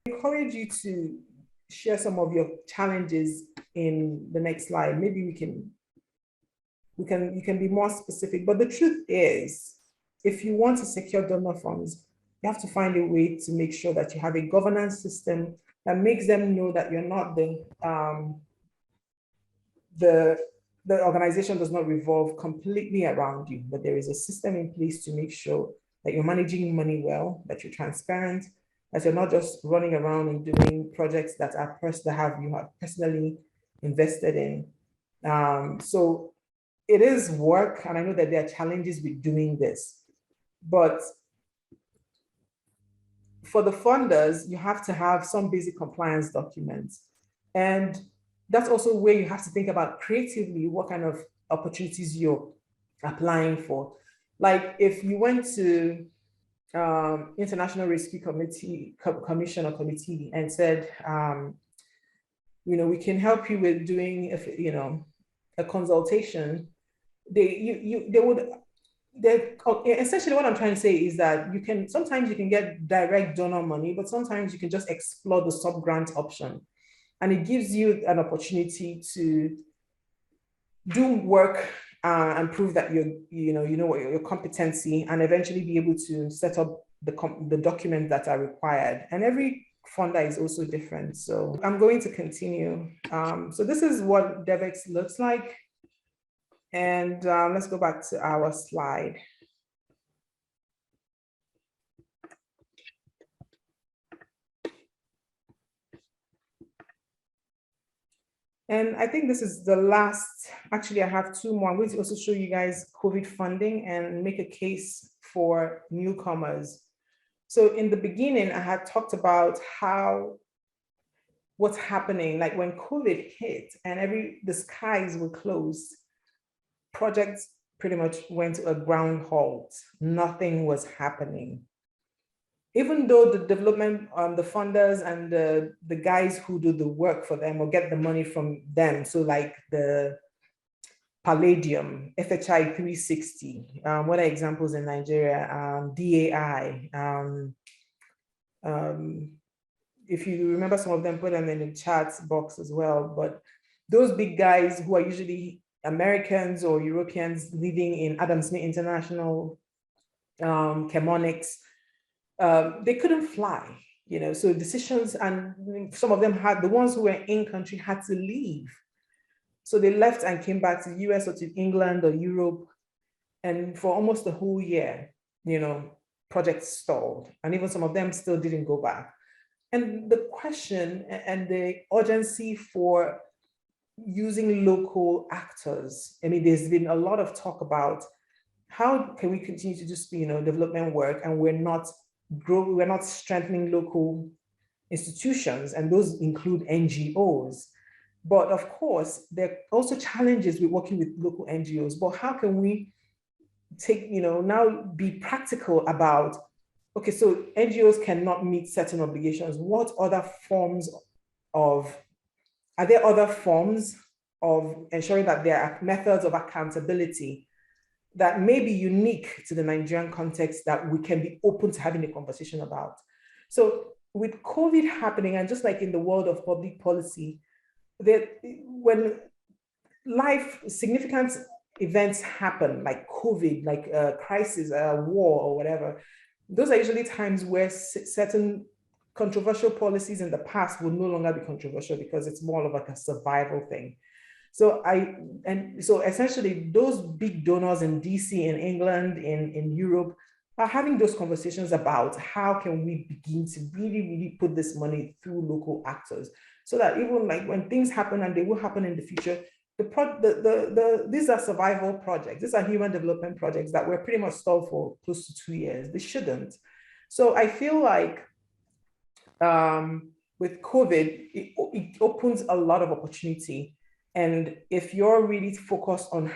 I encourage you to share some of your challenges in the next slide. Maybe you can be more specific, but the truth is, if you want to secure donor funds, you have to find a way to make sure that you have a governance system that makes them know that you're not the organization does not revolve completely around you, but there is a system in place to make sure that you're managing money well, that you're transparent, that you're not just running around and doing projects that you have personally invested in. So it is work, and I know that there are challenges with doing this, but for the funders, you have to have some basic compliance documents. And that's also where you have to think about creatively what kind of opportunities you're applying for. Like if you went to International Rescue Commission or committee and said, we can help you with doing, a consultation, they would essentially what I'm trying to say is that sometimes you can get direct donor money, but sometimes you can just explore the sub-grant option. And it gives you an opportunity to do work and prove that you know what your competency, and eventually be able to set up the documents that are required. And every funder is also different. So I'm going to continue. So this is what DevEx looks like. And let's go back to our slide. And I think this is the last, actually I have two more. I'm going to also show you guys COVID funding and make a case for newcomers. So in the beginning, I had talked about what's happening, like when COVID hit and the skies were closed, projects pretty much went to a ground halt. Nothing was happening. Even though the development, the funders and the guys who do the work for them or get the money from them, so like the Palladium, FHI 360, what are examples in Nigeria, DAI, if you remember some of them, put them in the chat box as well, but those big guys who are usually Americans or Europeans living in Adam Smith International, Chemonics, they couldn't fly, so decisions, and some of them the ones who were in country had to leave. So they left and came back to the US or to England or Europe. And for almost the whole year, projects stalled. And even some of them still didn't go back. And the question and the urgency for using local actors, I mean, there's been a lot of talk about how can we continue to just, development work, and we're not strengthening local institutions, and those include NGOs. But of course, there are also challenges with working with local NGOs, but how can we now be practical about, okay, so NGOs cannot meet certain obligations. What other forms are there other forms of ensuring that there are methods of accountability that may be unique to the Nigerian context that we can be open to having a conversation about? So with COVID happening, and just like in the world of public policy, that when significant events happen, like COVID, like a crisis, a war or whatever, those are usually times where certain controversial policies in the past will no longer be controversial because it's more of like a survival thing. So essentially those big donors in DC, in England, in Europe, are having those conversations about how can we begin to really, really put this money through local actors, so that even like when things happen, and they will happen in the future, these are survival projects. These are human development projects that were pretty much stalled for close to 2 years. They shouldn't. So I feel like with COVID, it opens a lot of opportunity. And if you're really focused on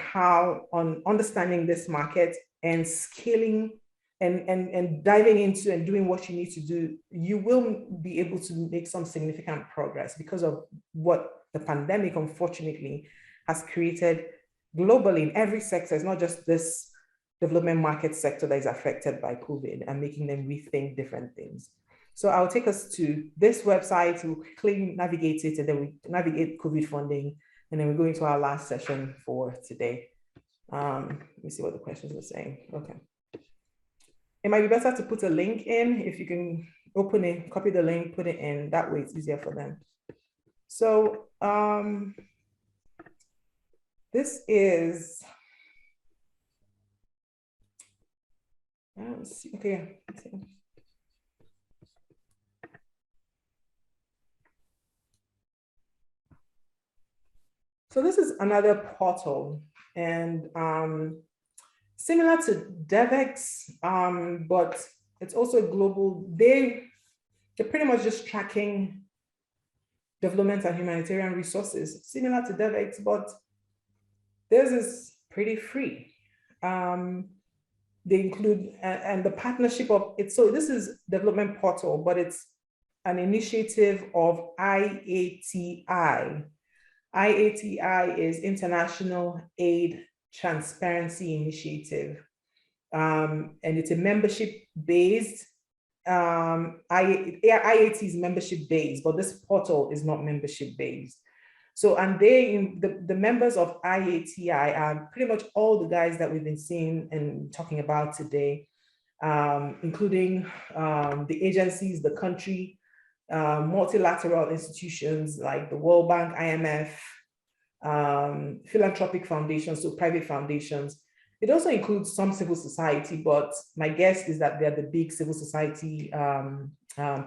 understanding this market and scaling and diving into and doing what you need to do, you will be able to make some significant progress because of what the pandemic, unfortunately, has created globally in every sector. It's not just this development market sector that is affected by COVID, and making them rethink different things. So I'll take us to this website to quickly navigate it, and then we navigate COVID funding, and then we go into our last session for today. Let me see what the questions are saying. Okay. It might be better to put a link in. If you can open it, copy the link, put it in, that way it's easier for them. So this is, let's see, okay. Let's see. So this is another portal, and similar to DevEx, but it's also global. They they're pretty much just tracking development and humanitarian resources, similar to DevX, but theirs is pretty free. They include, and the partnership of it. So this is development portal, but it's an initiative of IATI. IATI is International Aid Transparency Initiative. And it's a membership-based, IAT is membership-based, but this portal is not membership-based. So, and the members of IATI are pretty much all the guys that we've been seeing and talking about today, including the agencies, the country, multilateral institutions like the World Bank, IMF, philanthropic foundations, so private foundations. It also includes some civil society, but my guess is that they're the big civil society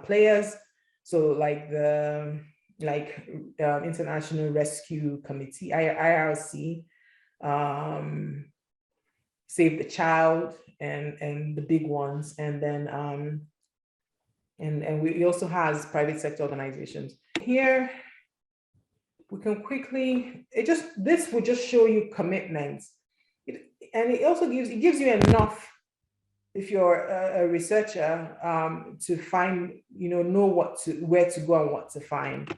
players. So like the International Rescue Committee, IRC, Save the Child, and the big ones, and then and we also has private sector organizations. Here we can quickly, this will just show you commitments, and it also gives you enough if you're a researcher to find, know where to go and what to find.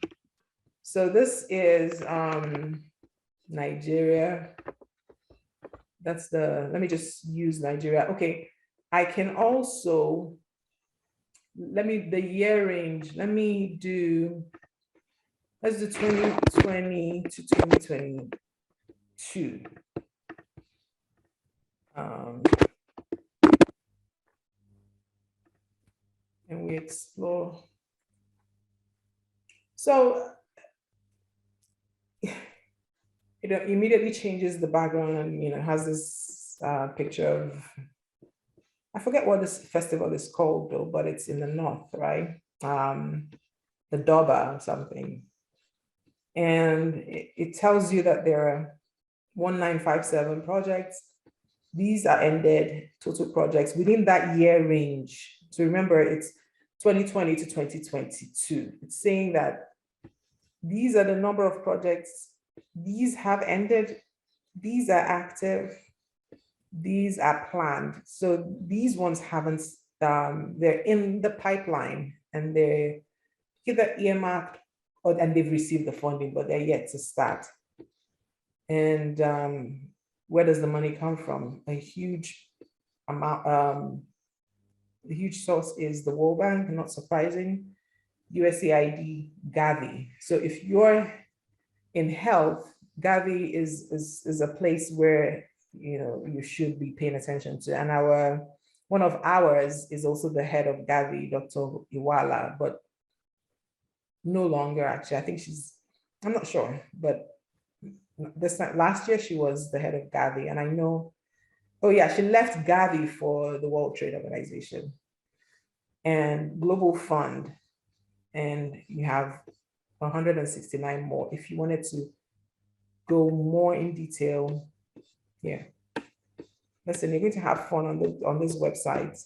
So this is Nigeria. Let me just use Nigeria. Okay, I can also, the year range, let's do 2020 to 2022. And we explore. So it immediately changes the background and has this picture of, I forget what this festival is called though, but it's in the north, right? The Doba or something. And it tells you that there are 1957 projects. These are ended total projects within that year range. So remember, it's 2020 to 2022. It's saying that these are the number of projects. These have ended. These are active. These are planned. So these ones haven't, they're in the pipeline and they're either earmarked and they've received the funding, but they're yet to start. And where does the money come from? A huge amount, the huge source is the World Bank, not surprising, USAID, Gavi. So if you're in health, Gavi is a place where you should be paying attention to. And one of ours is also the head of Gavi, Dr. Iwala, but no longer actually. I think I'm not sure, but last year she was the head of Gavi, and I know, oh yeah, she left Gavi for the World Trade Organization and Global Fund, and you have 169 more. If you wanted to go more in detail, yeah. Listen, you're going to have fun on this website.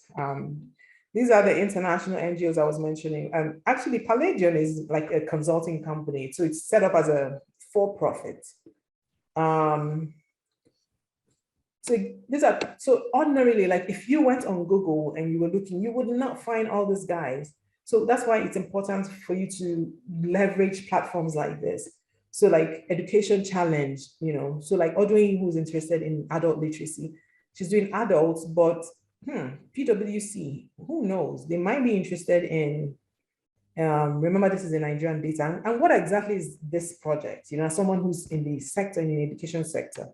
These are the international NGOs I was mentioning. Actually, Palladium is like a consulting company, so it's set up as a for-profit. So ordinarily, like if you went on Google and you were looking, you would not find all these guys. So that's why it's important for you to leverage platforms like this. So like Education Challenge, so like Audrey, who's interested in adult literacy, she's doing adults, but PwC, who knows? They might be interested in, remember this is a Nigerian data, and what exactly is this project? Someone who's in the sector, in the education sector,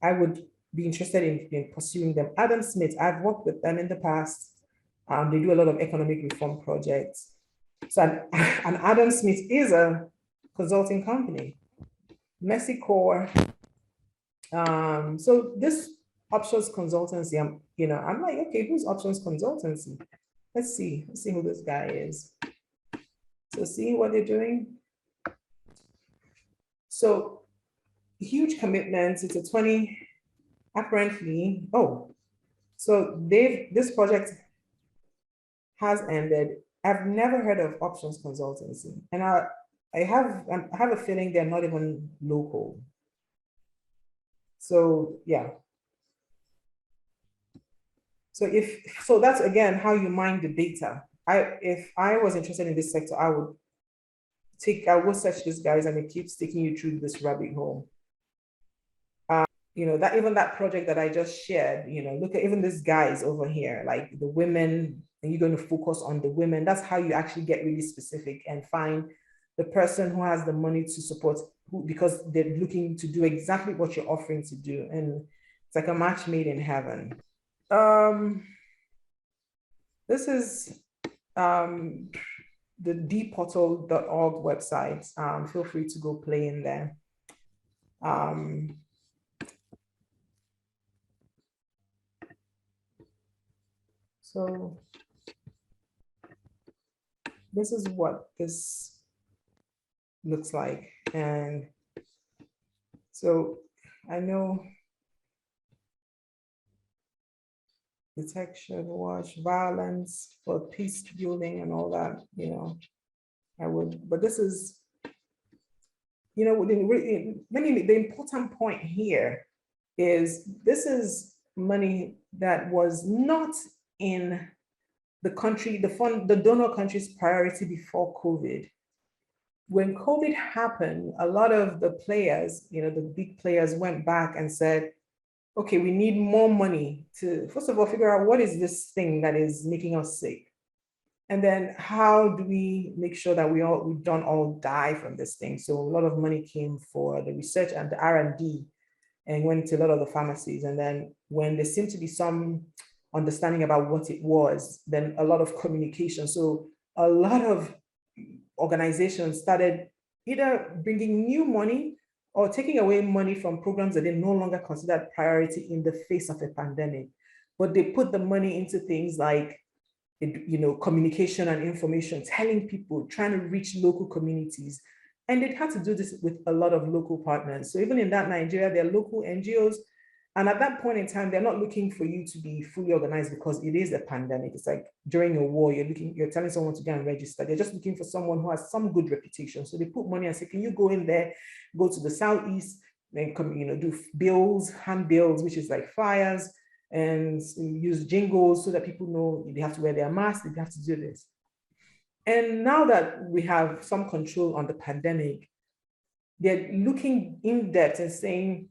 I would be interested in pursuing them. Adam Smith, I've worked with them in the past. They do a lot of economic reform projects. So, and Adam Smith is a consulting company. Mercy Corps. So this options consultancy, I'm like, okay, who's options consultancy? Let's see who this guy is. So see what they're doing. So huge commitments. It's a 20, apparently. Oh, so this project has ended. I've never heard of options consultancy, and I have a feeling they're not even local. So yeah. So that's again how you mine the data. If I was interested in this sector, I would search these guys, and it keeps taking you through this rabbit hole. That even that project that I just shared, look at even these guys over here, like the women, and you're going to focus on the women. That's how you actually get really specific and find the person who has the money to support, because they're looking to do exactly what you're offering to do. And it's like a match made in heaven. This is the dportal.org website. Feel free to go play in there. So this is what this looks like. And so I know detection, watch, violence for peace building and all that, but this is, the important point here is this is money that was not in the country, the donor country's priority before COVID. When COVID happened, a lot of the players, the big players went back and said, okay, we need more money to, first of all, figure out what is this thing that is making us sick? And then how do we make sure that we don't all die from this thing? So a lot of money came for the research and the R&D and went to a lot of the pharmacies. And then when there seemed to be some understanding about what it was, then a lot of communication. So a lot of organizations started either bringing new money or taking away money from programs that they no longer considered priority in the face of a pandemic. But they put the money into things like, communication and information, telling people, trying to reach local communities. And they had to do this with a lot of local partners. So even in that Nigeria, there are local NGOs. And at that point in time, they're not looking for you to be fully organized because it is a pandemic. It's like during a war, you're telling someone to go and register. They're just looking for someone who has some good reputation. So they put money and say, can you go in there, go to the Southeast, then come, do bills, hand bills, which is like flyers, and use jingles so that people know they have to wear their masks, they have to do this. And now that we have some control on the pandemic, they're looking in depth and saying,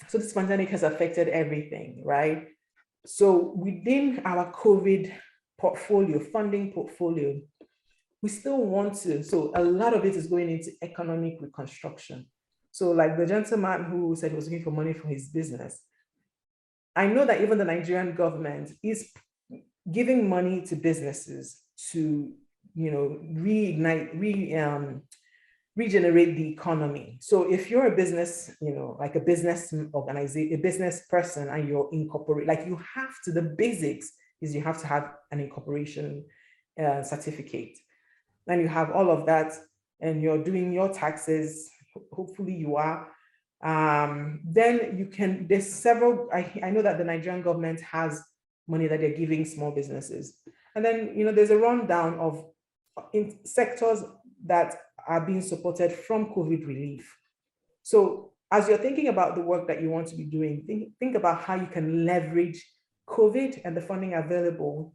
so this pandemic has affected everything, right? So within our COVID portfolio, funding portfolio, we still want to, so a lot of it is going into economic reconstruction. So like the gentleman who said he was looking for money for his business, I know that even the Nigerian government is giving money to businesses to, regenerate the economy. So if you're a business, like a business organization, a business person, and you're incorporate, like you have to, the basics is you have to have an incorporation certificate. And you have all of that, and you're doing your taxes, hopefully you are. Then you can, there's several, I know that the Nigerian government has money that they're giving small businesses. And then, there's a rundown of in sectors that are being supported from COVID relief. So as you're thinking about the work that you want to be doing, think about how you can leverage COVID and the funding available,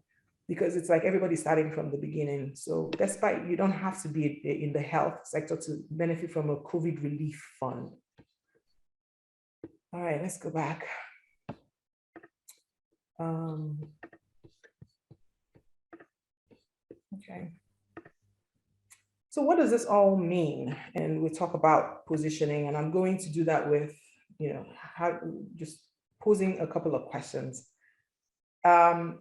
because it's like everybody's starting from the beginning. So despite, you don't have to be in the health sector to benefit from a COVID relief fund. All right, let's go back. Okay. So what does this all mean? And we talk about positioning, and I'm going to do that with, just posing a couple of questions.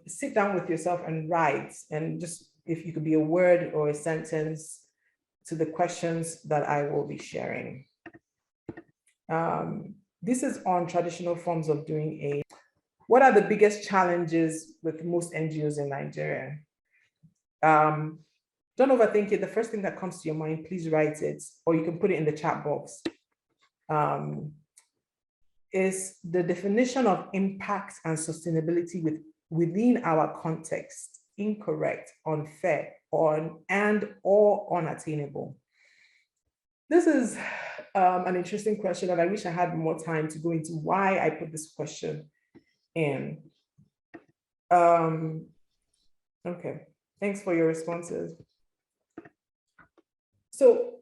Sit down with yourself and write, and just if you could be a word or a sentence to the questions that I will be sharing. This is on traditional forms of doing what are the biggest challenges with most NGOs in Nigeria? Don't overthink it. The first thing that comes to your mind, please write it, or you can put it in the chat box. Is the definition of impact and sustainability within our context incorrect, unfair, or unattainable? This is an interesting question, and I wish I had more time to go into why I put this question in. Okay, thanks for your responses. So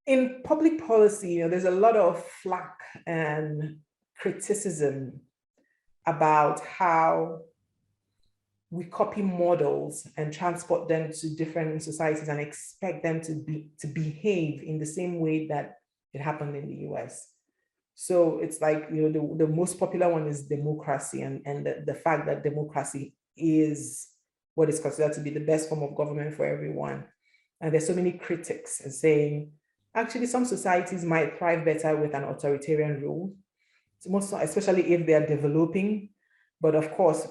in public policy, there's a lot of flack and criticism about how we copy models and transport them to different societies and expect them to behave in the same way that it happened in the US. So it's like, the most popular one is democracy, and the fact that democracy is what is considered to be the best form of government for everyone. And there's so many critics saying, actually, some societies might thrive better with an authoritarian rule, especially if they are developing. But of course,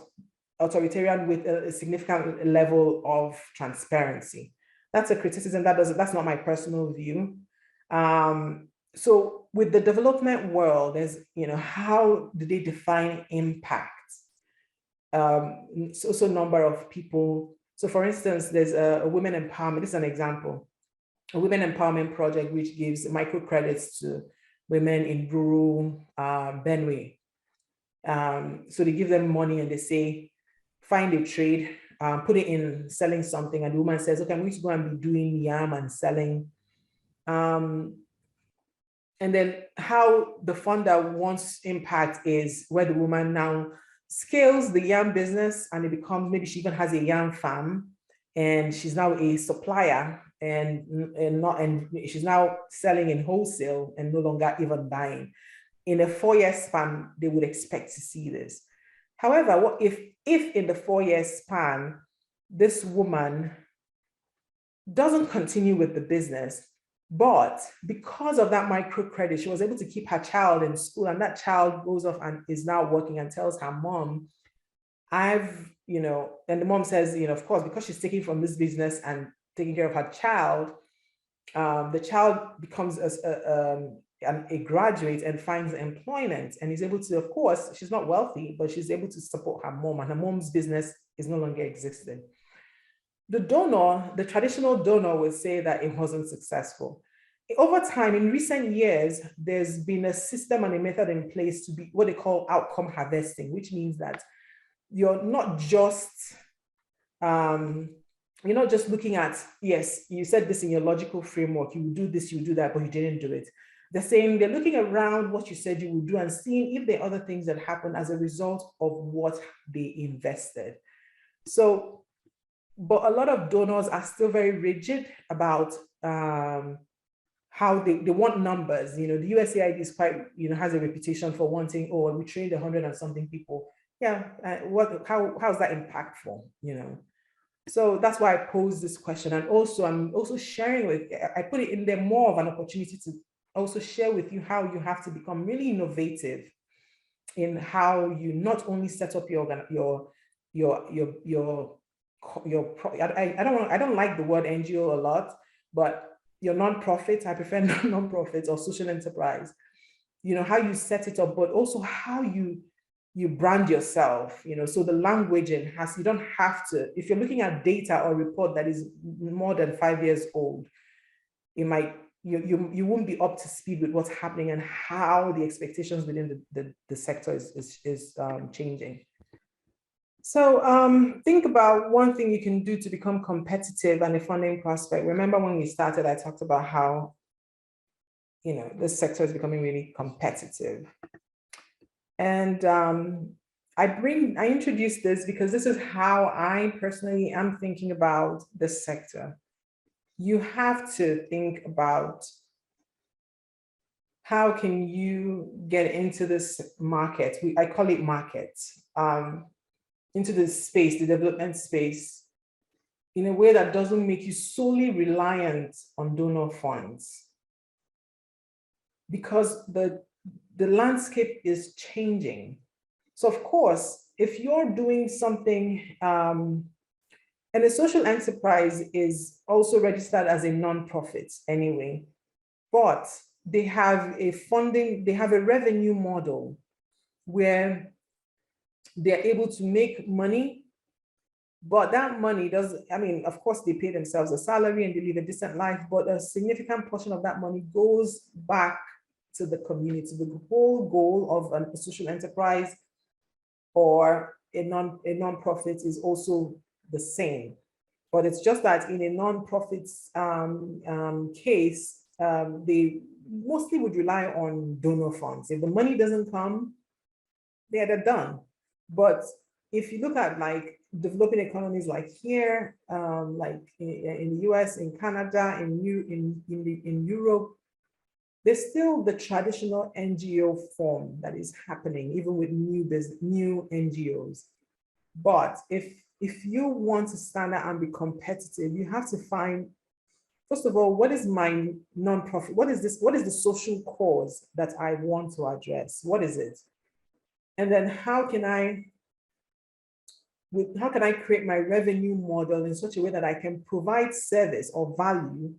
authoritarian with a significant level of transparency. That's a criticism. That's not my personal view. So with the development world, there's, how do they define impact? It's also a number of people. So for instance, there's a women empowerment. This is an example. A women empowerment project which gives microcredits to women in rural Benue. So they give them money and they say, find a trade, put it in selling something, and the woman says, okay, I'm going to go and be doing yam and selling. And then how the funder wants impact is where the woman now scales the yam business, and it becomes, maybe she even has a yam farm, and she's now a supplier, and she's now selling in wholesale and no longer even buying. In a 4-year span, they would expect to see this. However, what if in the 4-year span, this woman doesn't continue with the business, but because of that microcredit, she was able to keep her child in school, and that child goes off and is now working and tells her mom, and the mom says, of course, because she's taking from this business and taking care of her child, the child becomes a graduate and finds employment, and is able to, of course, she's not wealthy, but she's able to support her mom, and her mom's business is no longer existing. The donor, the traditional donor, would say that it wasn't successful. Over time, in recent years, there's been a system and a method in place to be what they call outcome harvesting, which means that you're not just looking at, yes, you said this in your logical framework, you will do this, you will do that, but you didn't do it. They're looking around what you said you would do and seeing if there are other things that happen as a result of what they invested. So, but a lot of donors are still very rigid about how they want numbers. The USAID is quite, has a reputation for wanting, oh, we trained 100 and something people. Yeah, how's that impactful, So that's why I posed this question. And also, I'm also sharing I put it in there more of an opportunity to also share with you how you have to become really innovative in how you not only set up I don't like the word NGO a lot, but your nonprofit, I prefer nonprofits or social enterprise, how you set it up, but also how you brand yourself, so the languaging you don't have to, if you're looking at data or report that is more than 5 years old, it might, you won't be up to speed with what's happening and how the expectations within the sector is changing. So think about one thing you can do to become competitive and a funding prospect. Remember when we started, I talked about how, this sector is becoming really competitive. And I introduced this because this is how I personally am thinking about this sector. You have to think about how can you get into this market. I call it market, into this space, the development space, in a way that doesn't make you solely reliant on donor funds. Because the landscape is changing. So of course, if you're doing something, and a social enterprise is also registered as a nonprofit anyway, but they have a revenue model where they're able to make money But that money does, I mean, of course, they pay themselves a salary and they live a decent life, but a significant portion of that money goes back to the community. The whole goal of a social enterprise or a non-profit is also the same. But it's just that in a non-profit's case, they mostly would rely on donor funds. If the money doesn't come, they're done. But if you look at like developing economies like here, like in the US, in Canada, in Europe, there's still the traditional NGO form that is happening, even with new NGOs. But if you want to stand out and be competitive, you have to find, first of all, what is my nonprofit? What is this? What is the social cause that I want to address? What is it? And then how can I create my revenue model in such a way that I can provide service or value,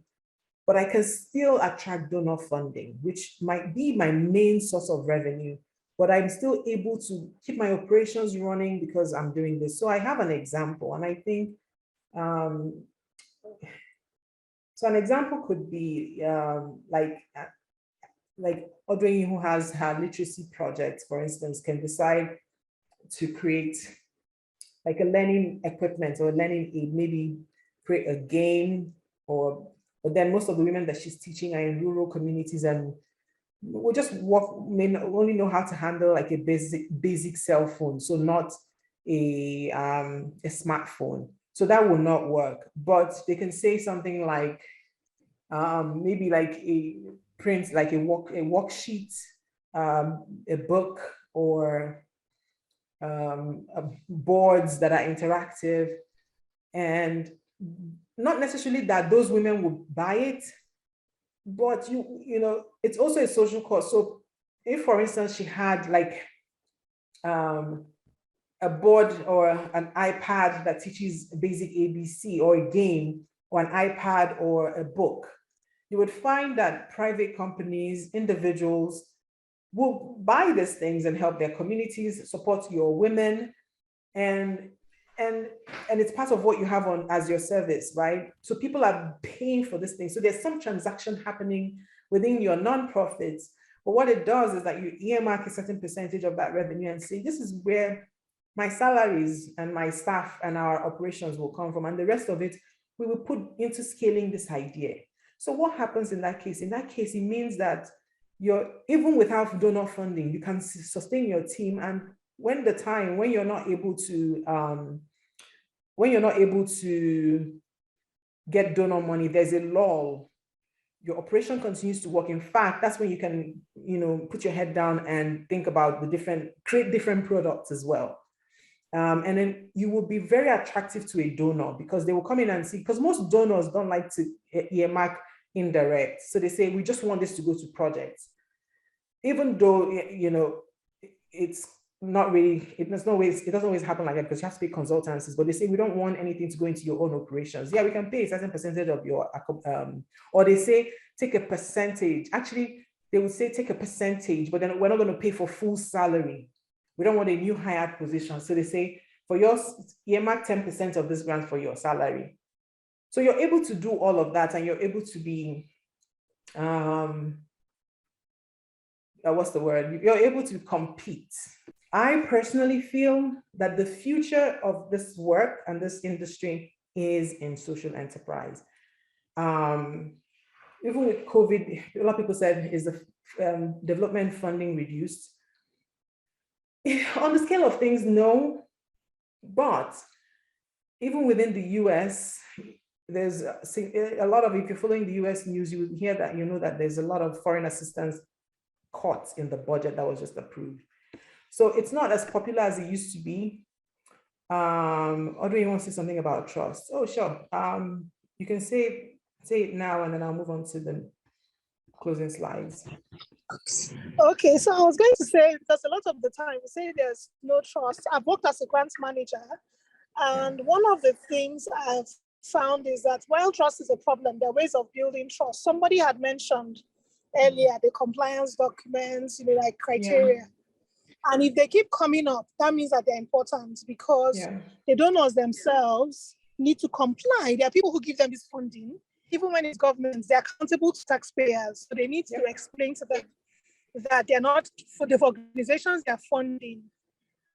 but I can still attract donor funding, which might be my main source of revenue, but I'm still able to keep my operations running because I'm doing this. So I have an example, and I think, so an example could be like Audrey, who has her literacy project, for instance, can decide to create like a learning equipment or a learning aid, maybe create a game, but then most of the women that she's teaching are in rural communities and will just may only know how to handle like a basic cell phone, so not a smartphone. So that will not work, but they can say something like maybe like a print, like a worksheet, a book, or boards that are interactive, and not necessarily that those women would buy it, but you know, it's also a social cause. So if, for instance, she had like a board or an iPad that teaches basic ABC, or a game, or an iPad or a book, you would find that private companies, individuals will buy these things and help their communities, support your women, and it's part of what you have on as your service, right? So people are paying for this thing. So there's some transaction happening within your nonprofits, but what it does is that you earmark a certain percentage of that revenue and say, this is where my salaries and my staff and our operations will come from, and the rest of it we will put into scaling this idea. So what happens in that case? In that case, it means that even without donor funding, you can sustain your team, and when you're not able to get donor money, there's a lull. Your operation continues to work. In fact, that's when you can, put your head down and think about create different products as well. And then you will be very attractive to a donor, because they will come in and see, because most donors don't like to earmark indirect. So they say, we just want this to go to projects. Even though, it's not really, it doesn't always happen like that, because you have to pay consultancies, but they say, we don't want anything to go into your own operations. Yeah, we can pay a certain percentage of your, or they say, take a percentage. Actually, they would say, take a percentage, but then we're not going to pay for full salary. We don't want a new hired position. So they say, for yours, earmark 10% of this grant for your salary. So you're able to do all of that, and you're able to be, what's the word? You're able to compete. I personally feel that the future of this work and this industry is in social enterprise. Even with COVID, a lot of people said, is the development funding reduced? On the scale of things, no. But even within the US, there's a lot of, if you're following the US news, you will hear that, that there's a lot of foreign assistance cuts in the budget that was just approved. So it's not as popular as it used to be. Audrey, you want to say something about trust? Oh, sure. You can say it now, and then I'll move on to the closing slides. Okay, so I was going to say, because a lot of the time we say there's no trust. I've worked as a grant manager, and one of the things I've found is that while trust is a problem, there are ways of building trust. Somebody had mentioned earlier the compliance documents, like criteria. And if they keep coming up, that means that they're important because Yeah. the donors themselves need to comply. There are people who give them this funding, even when it's governments, they're accountable to taxpayers. So they need to explain to them that they're not, for the organizations they're funding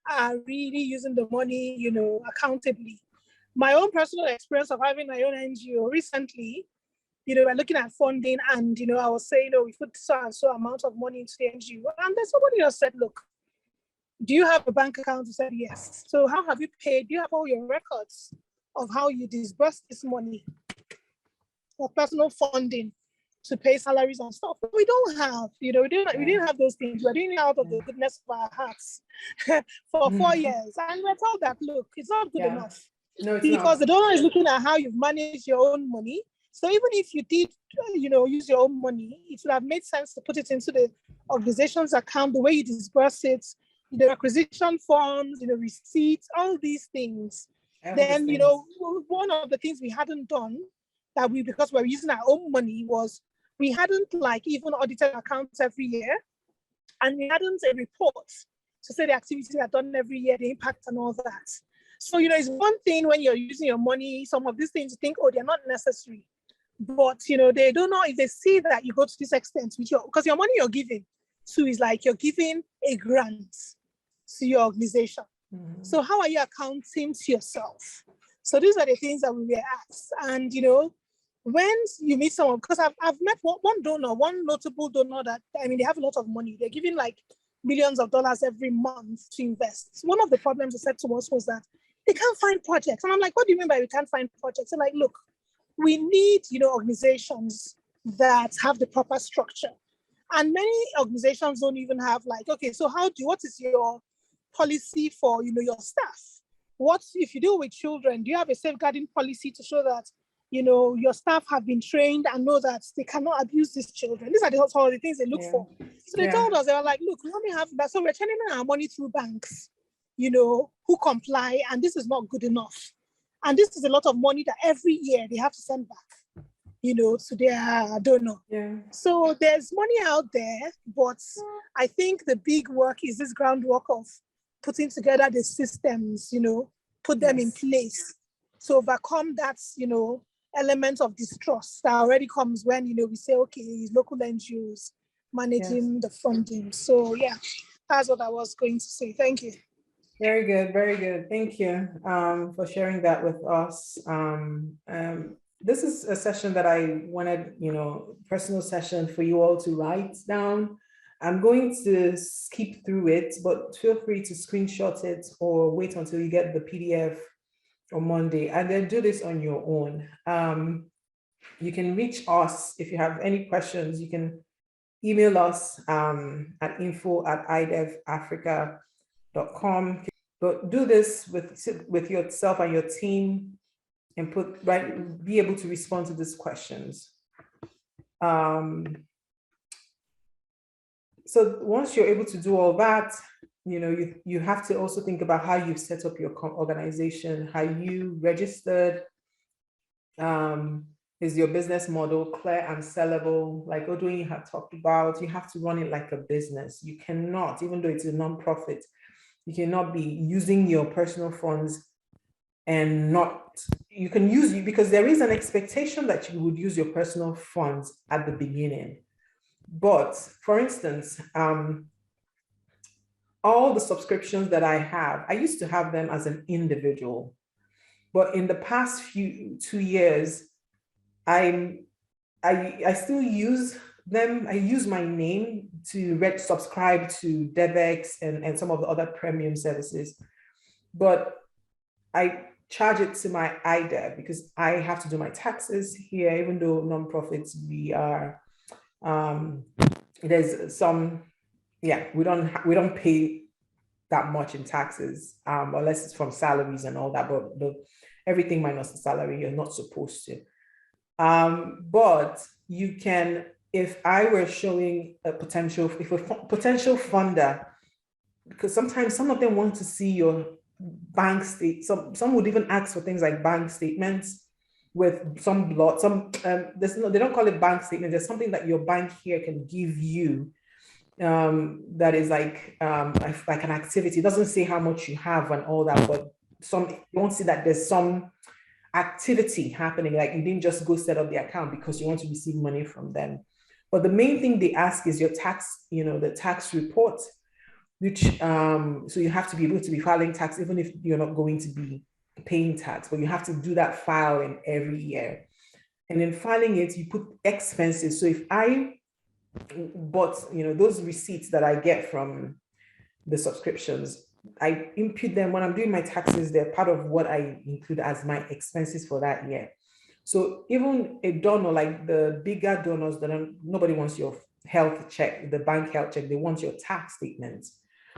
are really using the money, accountably. My own personal experience of having my own NGO recently, we're looking at funding and, I was saying, we put so and so amount of money into the NGO. And then somebody just said, look, do you have a bank account? I said, yes. So how have you paid? Do you have all your records of how you disbursed this money for personal funding to pay salaries and stuff? We don't have, we didn't have those things. We're doing it out of the goodness of our hearts for 4 years. And we're told that, look, it's not good enough. No, it's because not. the donor is looking at how you've managed your own money. So even if you did, use your own money, it would have made sense to put it into the organization's account, the way you disburse it, the acquisition forms, receipts, all these things. Then, one of the things we hadn't done because we're using our own money was we hadn't even audited accounts every year. And we hadn't a report to say the activities are done every year, the impact and all that. So, it's one thing when you're using your money, some of these things you think, they're not necessary. But, they don't know if they see that you go to this extent because your money you're giving to is like you're giving a grant to your organization. Mm-hmm. So how are you accounting to yourself? So these are the things that we were asked. And, when you meet someone, because I've met one donor, one notable donor that, they have a lot of money. They're giving millions of dollars every month to invest. One of the problems they said to us was that they can't find projects. And I'm like, what do you mean by we can't find projects? And look, we need, organizations that have the proper structure. And many organizations don't even have okay, so what is your policy for, your staff? What if you deal with children? Do you have a safeguarding policy to show that, your staff have been trained and know that they cannot abuse these children? These are some of the things they look for. So they told us, they were like, look, we only have that. So we're turning our money through banks, who comply, and this is not good enough. And this is a lot of money that every year they have to send back, to their donor. Yeah. So there's money out there, but I think the big work is this groundwork of putting together the systems, put them in place to overcome that, element of distrust that already comes when, we say, okay, local NGOs managing the funding. So that's what I was going to say. Thank you. Very good, very good. Thank you for sharing that with us. This is a session that I wanted, personal session for you all to write down. I'm going to skip through it, but feel free to screenshot it or wait until you get the PDF on Monday and then do this on your own. You can reach us if you have any questions. You can email us at info@iDev-Africa.com. But do this with yourself and your team and be able to respond to these questions. So once you're able to do all that, you have to also think about how you've set up your organization, how you registered. Is your business model clear and sellable? Like Odwin had talked about, you have to run it like a business. You cannot, even though it's a nonprofit, you cannot be using your personal funds and you can use it because there is an expectation that you would use your personal funds at the beginning. But for instance, all the subscriptions that I have, I used to have them as an individual, but in the past 2 years, I still use them. I use my name to subscribe to DevX and some of the other premium services, but I charge it to my iDev because I have to do my taxes here, even though nonprofits, we are, there's some, we don't pay that much in taxes, unless it's from salaries and all that, but everything minus the salary, you're not supposed to. But you can, if I were showing a potential funder, because sometimes some of them want to see your bank some would even ask for things like bank statements with some they don't call it bank statement. There's something that your bank here can give you that is like an activity. It doesn't say how much you have and all that, but you won't see that there's some activity happening, like you didn't just go set up the account because you want to receive money from them. But the main thing they ask is your tax, the tax report, which so you have to be able to be filing tax even if you're not going to be paying tax, but you have to do that filing every year. And in filing it, you put expenses. So if I bought, those receipts that I get from the subscriptions, I input them when I'm doing my taxes. They're part of what I include as my expenses for that year. So even a donor, like the bigger donors, nobody wants your health check, the bank health check, they want your tax statement.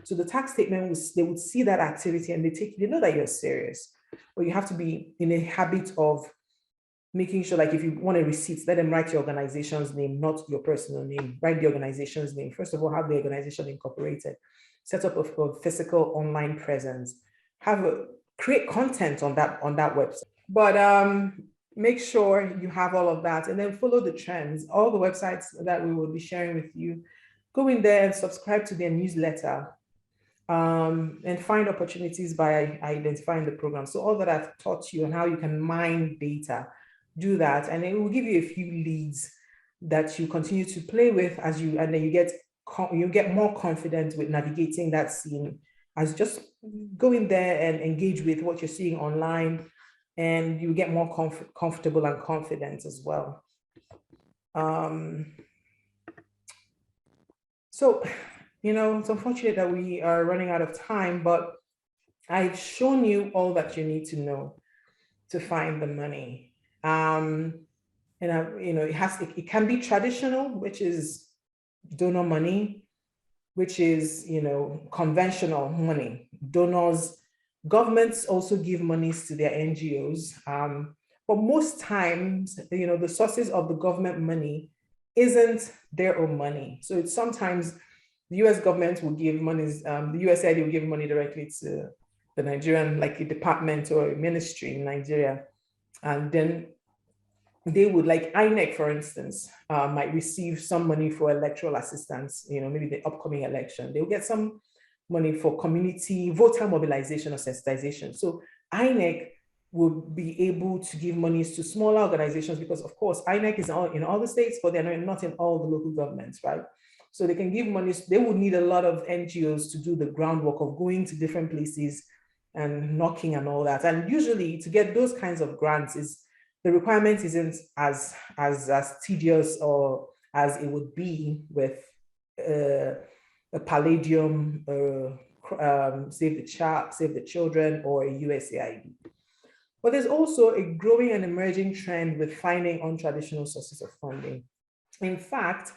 So the tax statement, they would see that activity and they know that you're serious, but you have to be in a habit of making sure, like if you want a receipt, let them write your organization's name, not your personal name. Write the organization's name. First of all, have the organization incorporated, set up a physical online presence, create content on that website. But make sure you have all of that and then follow the trends. All the websites that we will be sharing with you, go in there and subscribe to their newsletter. And find opportunities by identifying the program. So all that I've taught you on how you can mine data, do that, and it will give you a few leads that you continue to play with and then you get more confident with navigating that scene, as just go in there and engage with what you're seeing online, and you get more comfortable and confident as well. So it's unfortunate that we are running out of time, but I've shown you all that you need to know to find the money. It can be traditional, which is donor money, which is, conventional money. Donors, governments also give monies to their NGOs. But most times, the sources of the government money isn't their own money. So it's sometimes the US government will give monies, the USAID will give money directly to the Nigerian, like a department or a ministry in Nigeria. And then they would, like INEC, for instance, might receive some money for electoral assistance, maybe the upcoming election. They'll get some money for community voter mobilization or sensitization. So INEC would be able to give monies to smaller organizations because, of course, INEC is in all the states, but they're not in all the local governments, right? So they can give money. They would need a lot of NGOs to do the groundwork of going to different places and knocking and all that. And usually to get those kinds of grants, the requirement isn't as tedious or as it would be with a Palladium, Save the Children, or a USAID. But there's also a growing and emerging trend with finding untraditional sources of funding. In fact,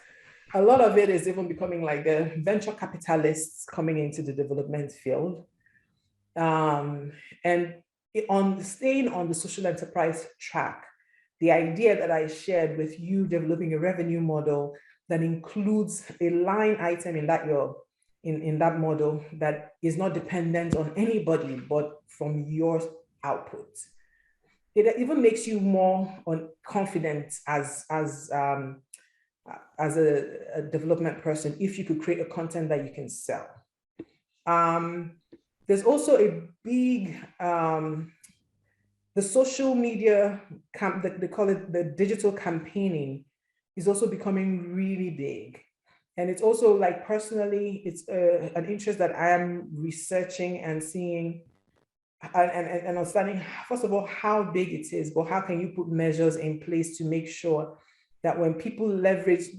a lot of it is even becoming like the venture capitalists coming into the development field. And staying on the social enterprise track, the idea that I shared with you, developing a revenue model that includes a line item in that model that is not dependent on anybody but from your output. It even makes you more confident as a development person if you could create a content that you can sell. There's also a big, the social media, they call it the digital campaigning, is also becoming really big. And it's also, like, personally, it's an interest that I am researching and seeing and understanding, first of all, how big it is, but how can you put measures in place to make sure that when people leverage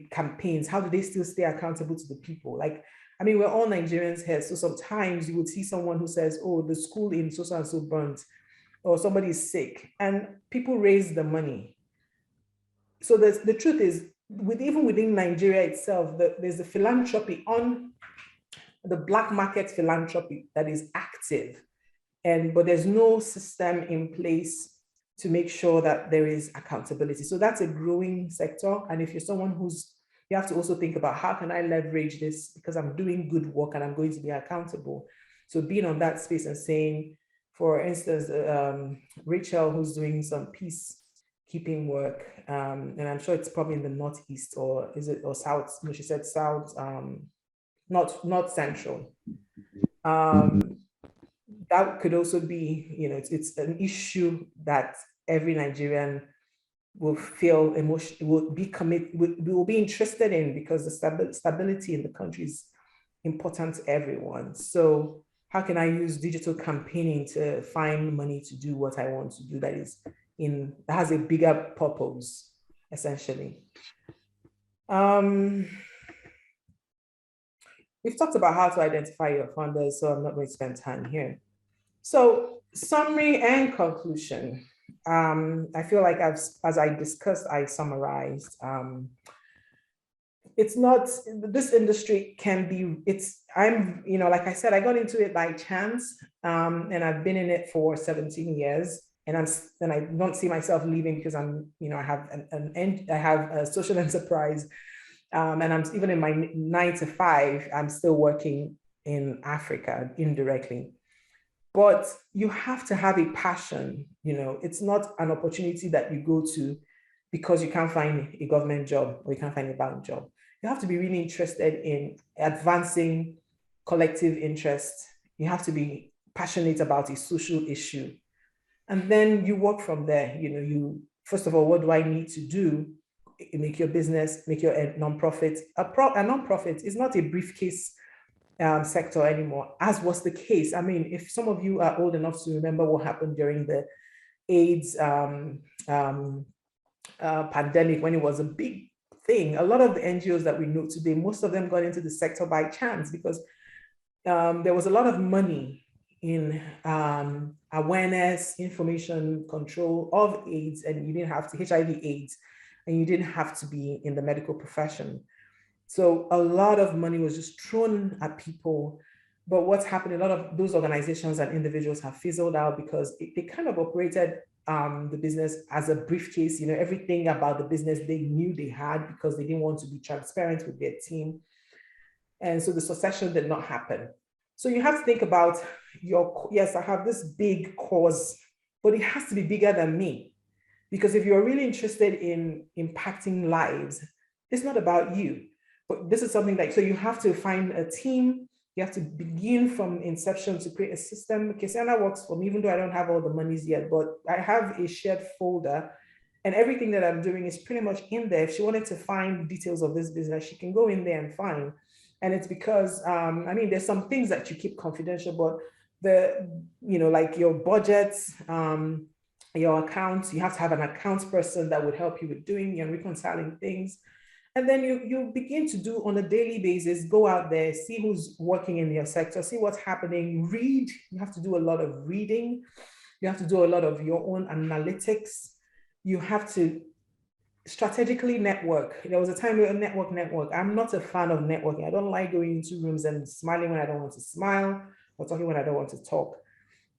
campaigns, how do they still stay accountable to the people? Like, I mean, we're all Nigerians here, so sometimes you would see someone who says, oh, the school in so and so burnt, or somebody is sick, and people raise the money. So the truth is, even within Nigeria itself, there's a philanthropy on the black market philanthropy that is active, but there's no system in place to make sure that there is accountability. So that's a growing sector. And if you're someone you have to also think about, how can I leverage this because I'm doing good work and I'm going to be accountable. So being on that space and saying, for instance, Rachel, who's doing some keeping work. And I'm sure it's probably in the Northeast, or is it, or South? No, she said South, not Central. That could also be, it's an issue that every Nigerian will feel emotion, will be will be interested in, because the stability in the country is important to everyone. So how can I use digital campaigning to find money to do what I want to do that has a bigger purpose, essentially? We've talked about how to identify your funders, so I'm not going to spend time here. So summary and conclusion. I feel like as I discussed, I summarized. It's not, this industry can be, like I said, I got into it by chance, and I've been in it for 17 years, and I don't see myself leaving, because I have a social enterprise, and I'm even in my 9 to 5, I'm still working in Africa indirectly. But you have to have a passion. It's not an opportunity that you go to because you can't find a government job or you can't find a bank job. You have to be really interested in advancing collective interest. You have to be passionate about a social issue. And then you work from there. First of all, what do I need to do? Make your business, make your nonprofit. A nonprofit is not a briefcase sector anymore, as was the case. I mean, if some of you are old enough to remember what happened during the AIDS pandemic, when it was a big thing, a lot of the NGOs that we know today, most of them got into the sector by chance, because there was a lot of money in awareness, information control of AIDS, and you didn't have to, HIV/AIDS, and you didn't have to be in the medical profession. So a lot of money was just thrown at people. But what's happened, a lot of those organizations and individuals have fizzled out, because they kind of operated the business as a briefcase. Everything about the business they knew they had, because they didn't want to be transparent with their team. And so the succession did not happen. So you have to think about yes, I have this big cause, but it has to be bigger than me. Because if you're really interested in impacting lives, it's not about you. But this is something so you have to find a team. You have to begin from inception to create a system. Kesiana works for me, even though I don't have all the monies yet, but I have a shared folder, and everything that I'm doing is pretty much in there. If she wanted to find details of this business, she can go in there and find. And it's because, there's some things that you keep confidential, but like your budgets, your accounts, you have to have an accounts person that would help you with doing and reconciling things. And then you begin to do on a daily basis, go out there, see who's working in your sector, see what's happening, read. You have to do a lot of reading. You have to do a lot of your own analytics. You have to strategically network. There was a time where network. I'm not a fan of networking. I don't like going into rooms and smiling when I don't want to smile, or talking when I don't want to talk.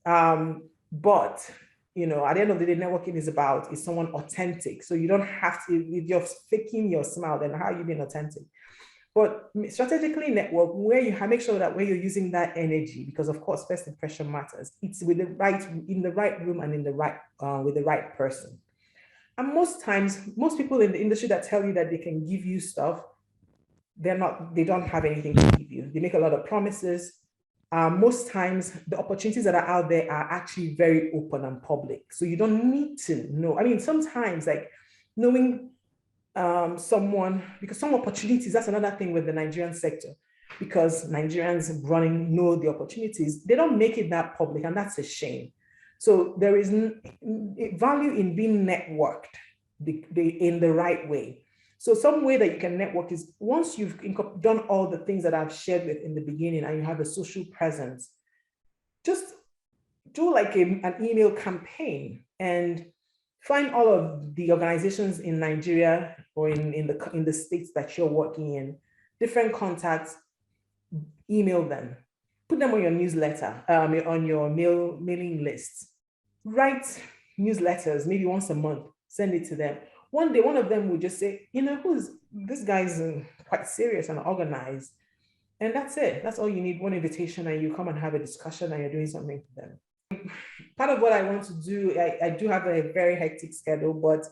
But at the end of the day, networking is someone authentic. So you don't have to, if you're faking your smile, then how are you being authentic? But strategically network where you make sure that where you're using that energy, because of course, first impression matters. It's in the right room and in the right, with the right person. And most times, most people in the industry that tell you that they can give you stuff, they don't have anything to give you. They make a lot of promises. Most times the opportunities that are out there are actually very open and public. So you don't need to know. Sometimes like knowing someone, because some opportunities, that's another thing with the Nigerian sector, because Nigerians know the opportunities, they don't make it that public, and that's a shame. So there is value in being networked in the right way. So some way that you can network is once you've done all the things that I've shared with in the beginning and you have a social presence, just do like an email campaign and find all of the organizations in Nigeria or in the states that you're working in, different contacts, email them, put them on your newsletter, on your mailing list, write newsletters, maybe once a month, send it to them. One day, one of them will just say, this guy's quite serious and organized. And that's it. That's all you need, one invitation, and you come and have a discussion and you're doing something for them. Part of what I want to do, I do have a very hectic schedule, but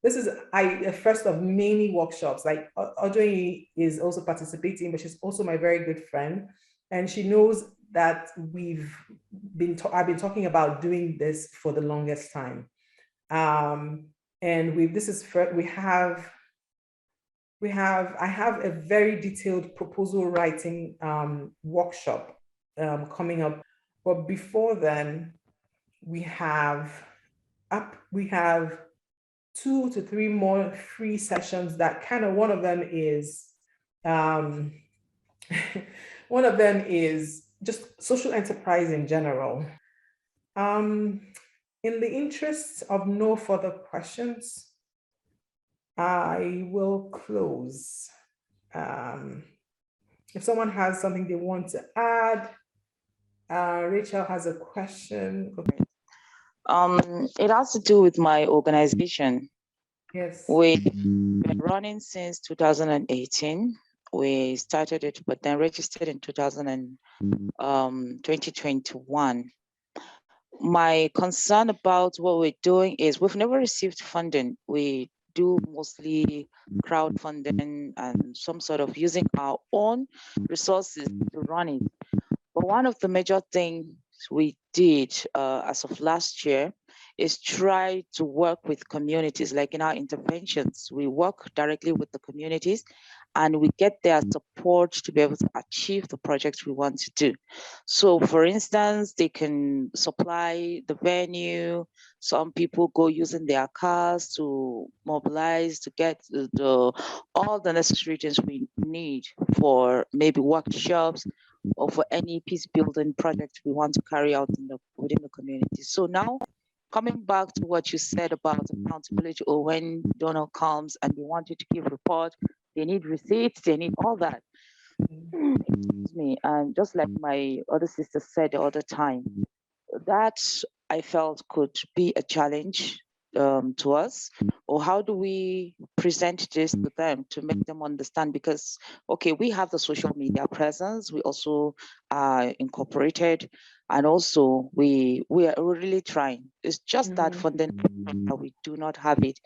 this is a first of many workshops. Like Audrey is also participating, but she's also my very good friend. And she knows that I've been talking about doing this for the longest time. And I have a very detailed proposal writing workshop coming up. But before then, we have 2 to 3 more free sessions that kind of, one of them is one of them is just social enterprise in general. In the interest of no further questions, I will close. If someone has something they want to add, Rachel has a question. Okay. It has to do with my organization. Yes. We've been running since 2018. We started it, but then registered in 2021. My concern about what we're doing is we've never received funding. We do mostly crowdfunding and some sort of using our own resources to run it. But one of the major things we did as of last year is try to work with communities. Like in our interventions, we work directly with the communities and we get their support to be able to achieve the projects we want to do. So for instance, they can supply the venue. Some people go using their cars to mobilize to get all the necessary things we need for maybe workshops or for any peace building project we want to carry out within the community. So now, coming back to what you said about accountability, or when donor comes and they want you to give report, they need receipts, they need all that. Excuse me, and just like my other sister said the other time, that I felt could be a challenge to us, or how do we present this to them to make them understand? Because okay, we have the social media presence, we also are incorporated, and also we are really trying. It's just that funding that we do not have it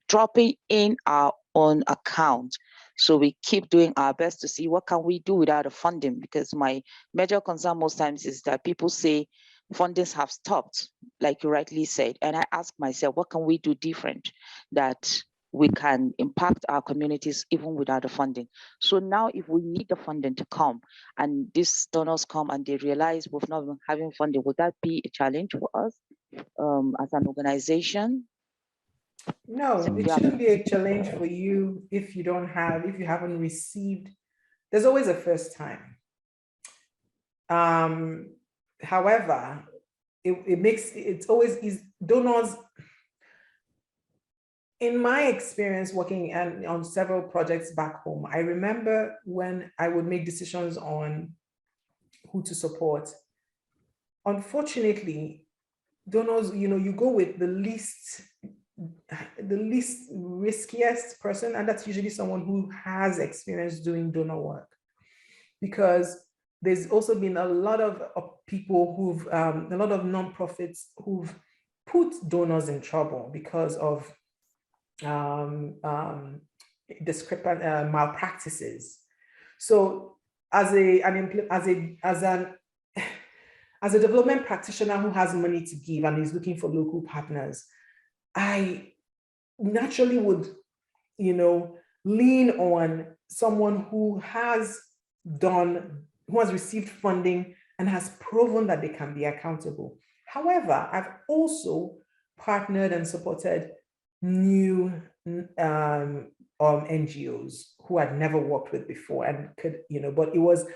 dropping in our own account. So we keep doing our best to see what can we do without the funding, because my major concern most times is that people say fundings have stopped, like you rightly said. And I ask myself, what can we do different that we can impact our communities even without the funding? So now if we need the funding to come and these donors come and they realize we've not been having funding, would that be a challenge for us as an organization? No, it shouldn't be a challenge for you if you haven't received. There's always a first time. However, it's always is donors. In my experience working on several projects back home, I remember when I would make decisions on who to support. Unfortunately, donors, you go with the least riskiest person, and that's usually someone who has experience doing donor work, because there's also been a lot of people a lot of nonprofits who've put donors in trouble because of discrepant malpractices. So as a development practitioner who has money to give and is looking for local partners, I naturally would, lean on someone who has received funding and has proven that they can be accountable. However, I've also partnered and supported new NGOs who I'd never worked with before and could, but it was,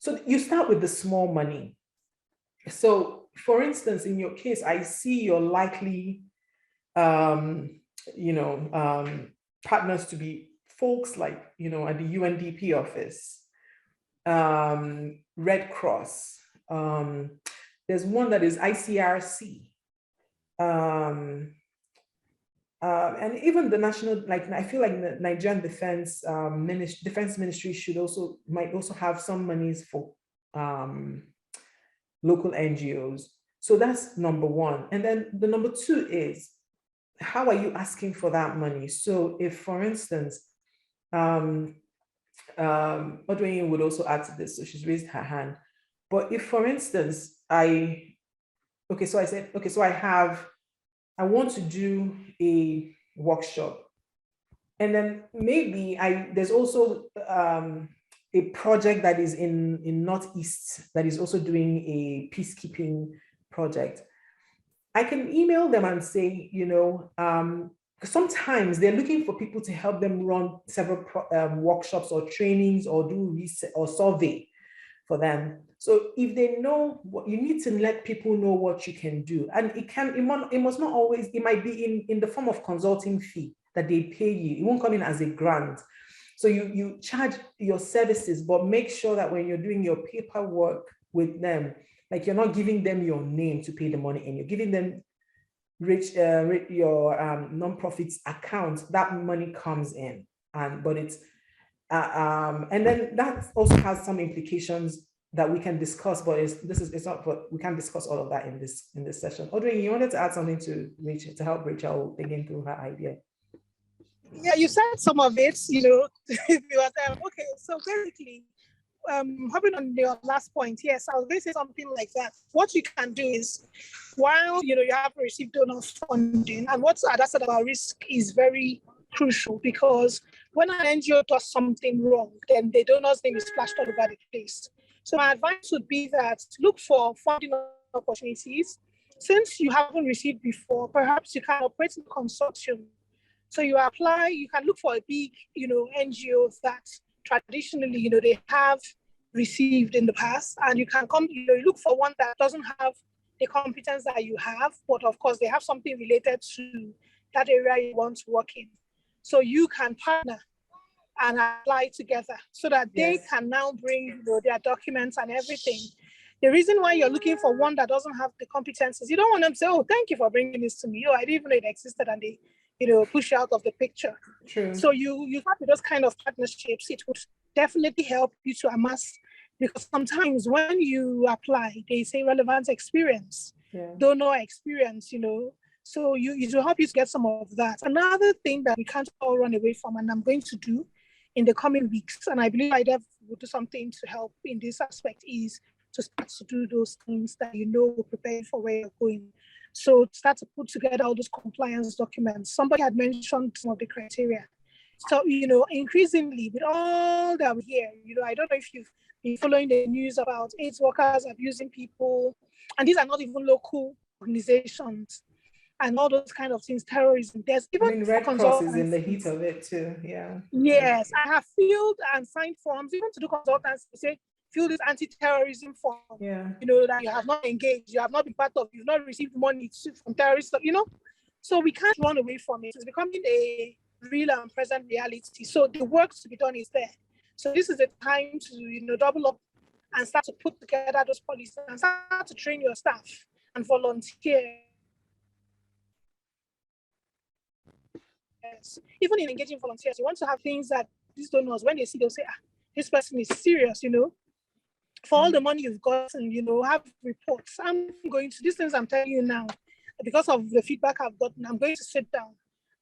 so you start with the small money. So for instance, in your case, I see you're likely, partners to be folks like, at the UNDP office, Red Cross. There's one that is ICRC. And even the national, I feel like the Nigerian Defense Ministry might also have some monies for local NGOs. So that's number one. And then the number two is how are you asking for that money? So if, for instance, Odwin would also add to this, so she's raised her hand. But if, for instance, okay, so I said, okay, so I want to do a workshop. And then maybe there's also a project that is in Northeast that is also doing a peacekeeping project. I can email them and say, sometimes they're looking for people to help them run several workshops or trainings or do research or survey for them. So if they know what, you need to let people know what you can do. And it must not always, it might be in the form of consulting fee that they pay you. It won't come in as a grant. So you charge your services, but make sure that when you're doing your paperwork with them, like you're not giving them your name to pay the money in, you're giving them your nonprofit's account, that money comes in. But it's and then that also has some implications that we can discuss, but it's not, but we can't discuss all of that in this session. Audrey, you wanted to add something to Rachel, to help Rachel thinking through her idea. Yeah, you said some of it, okay, so basically, hopping on your last point, yes, I was going to say something like that. What you can do is, while you have received donor funding, and what Ada said about risk is very crucial, because when an NGO does something wrong, then the donor's name is splashed all over the place. So my advice would be that look for funding opportunities. Since you haven't received before, perhaps you can operate in a consortium. So you apply, you can look for a big, NGO that traditionally, they have received in the past, and you can come, you look for one that doesn't have the competence that you have, but of course they have something related to that area you want to work in. So you can partner and apply together so that they can now bring their documents and everything. The reason why you're looking for one that doesn't have the competences, you don't want them to say, oh, thank you for bringing this to me. Oh, I didn't even know it existed, and they push you out of the picture. True. So you have those kind of partnerships. It would definitely help you to amass, because sometimes when you apply, they say relevant experience, donor experience, so it will help you to get some of that. Another thing that we can't all run away from, and I'm going to do in the coming weeks, and I believe iDev will do something to help in this aspect, is to start to do those things that will prepare for where you're going. So start to put together all those compliance documents. Somebody had mentioned some of the criteria. So, increasingly with all that we hear, I don't know if you've been following the news about AIDS workers abusing people, and these are not even local organizations, and all those kind of things, terrorism. There's even Red Cross is in the heat of it too, yeah. Yes, I have filled and signed forms, even to do consultants, to say, fill this anti-terrorism form, that you have not engaged, you have not been part of, you've not received money from terrorists, So we can't run away from it. It's becoming a real and present reality. So the work to be done is there. So this is the time to, double up and start to put together those policies and start to train your staff and volunteer. Even in engaging volunteers, you want to have things that these donors, when they see, they'll say, this person is serious, for all the money you've gotten, have reports. I'm going to, these things I'm telling you now, because of the feedback I've gotten, I'm going to sit down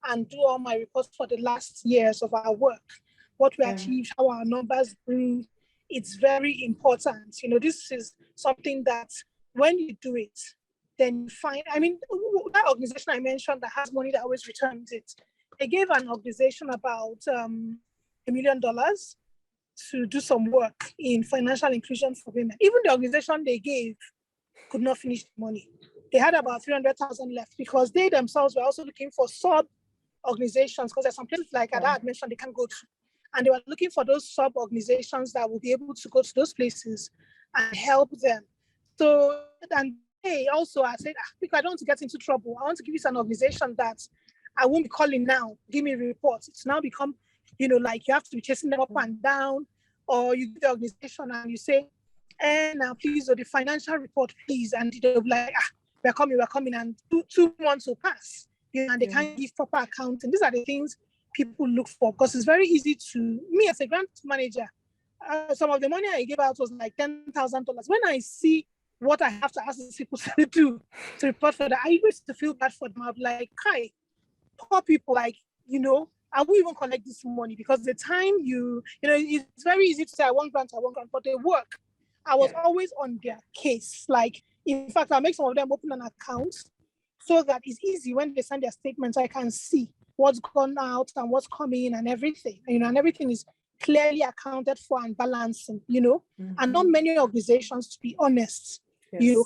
and do all my reports for the last years of our work, what we achieved, how our numbers grew. It's very important. This is something that when you do it, then you find, that organization I mentioned that has money that always returns it, they gave an organization about $1 million to do some work in financial inclusion for women. Even the organization they gave could not finish the money. They had about 300,000 left, because they themselves were also looking for sub-organizations, because there's some places like Ada had mentioned they can't go to. And they were looking for those sub-organizations that will be able to go to those places and help them. So, and they also, I said, because I don't want to get into trouble, I want to give you an organization that I won't be calling now, give me reports. It's now become, like you have to be chasing them up and down, or you give the organization and you say, now please, or the financial report, please. And they'll be like, we're coming, and two months will pass, and they can't give proper accounting. These are the things people look for, because it's very easy to, me as a grant manager, some of the money I gave out was like $10,000. When I see what I have to ask these people to do to report for that, I used to feel bad for them. I'll be like, hi, poor people, like, I won't even collect this money, because the time it's very easy to say, I want grant, but they work. I was always on their case. Like, in fact, I make some of them open an account so that it's easy when they send their statements, I can see what's gone out and what's coming and everything, and everything is clearly accounted for and balancing, and not many organizations, to be honest,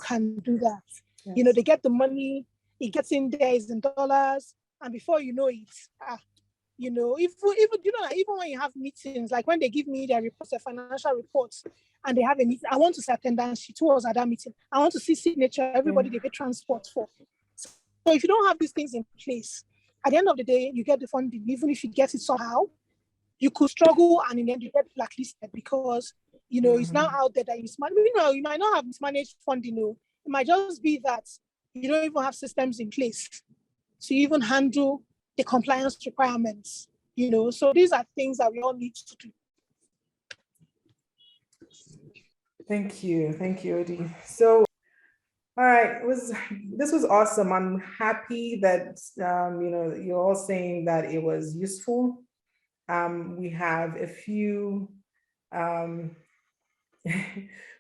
can do that. Yes. They get the money, it gets in there, it's in dollars, and before you know it, even when you have meetings, like when they give me their reports, their financial reports, and they have a meeting, I want to see attendance sheet, who was at that meeting, I want to see signature, everybody they pay transport for. So if you don't have these things in place, at the end of the day, you get the funding, even if you get it somehow, you could struggle, and in the end you get blacklisted, because it's now out there that you might not have mismanaged funding. It might just be that you don't even have systems in place to even handle the compliance requirements. So these are things that we all need to do. Thank you, Odi. So, all right, this was awesome. I'm happy that you're all saying that it was useful. We have a few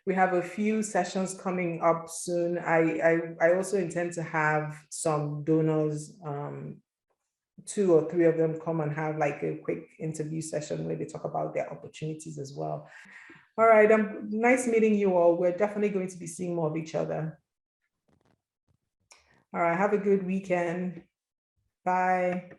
we have a few sessions coming up soon. I also intend to have some donors, 2 or 3 of them, come and have like a quick interview session where they talk about their opportunities as well. All right, nice meeting you all. We're definitely going to be seeing more of each other. All right, have a good weekend. Bye.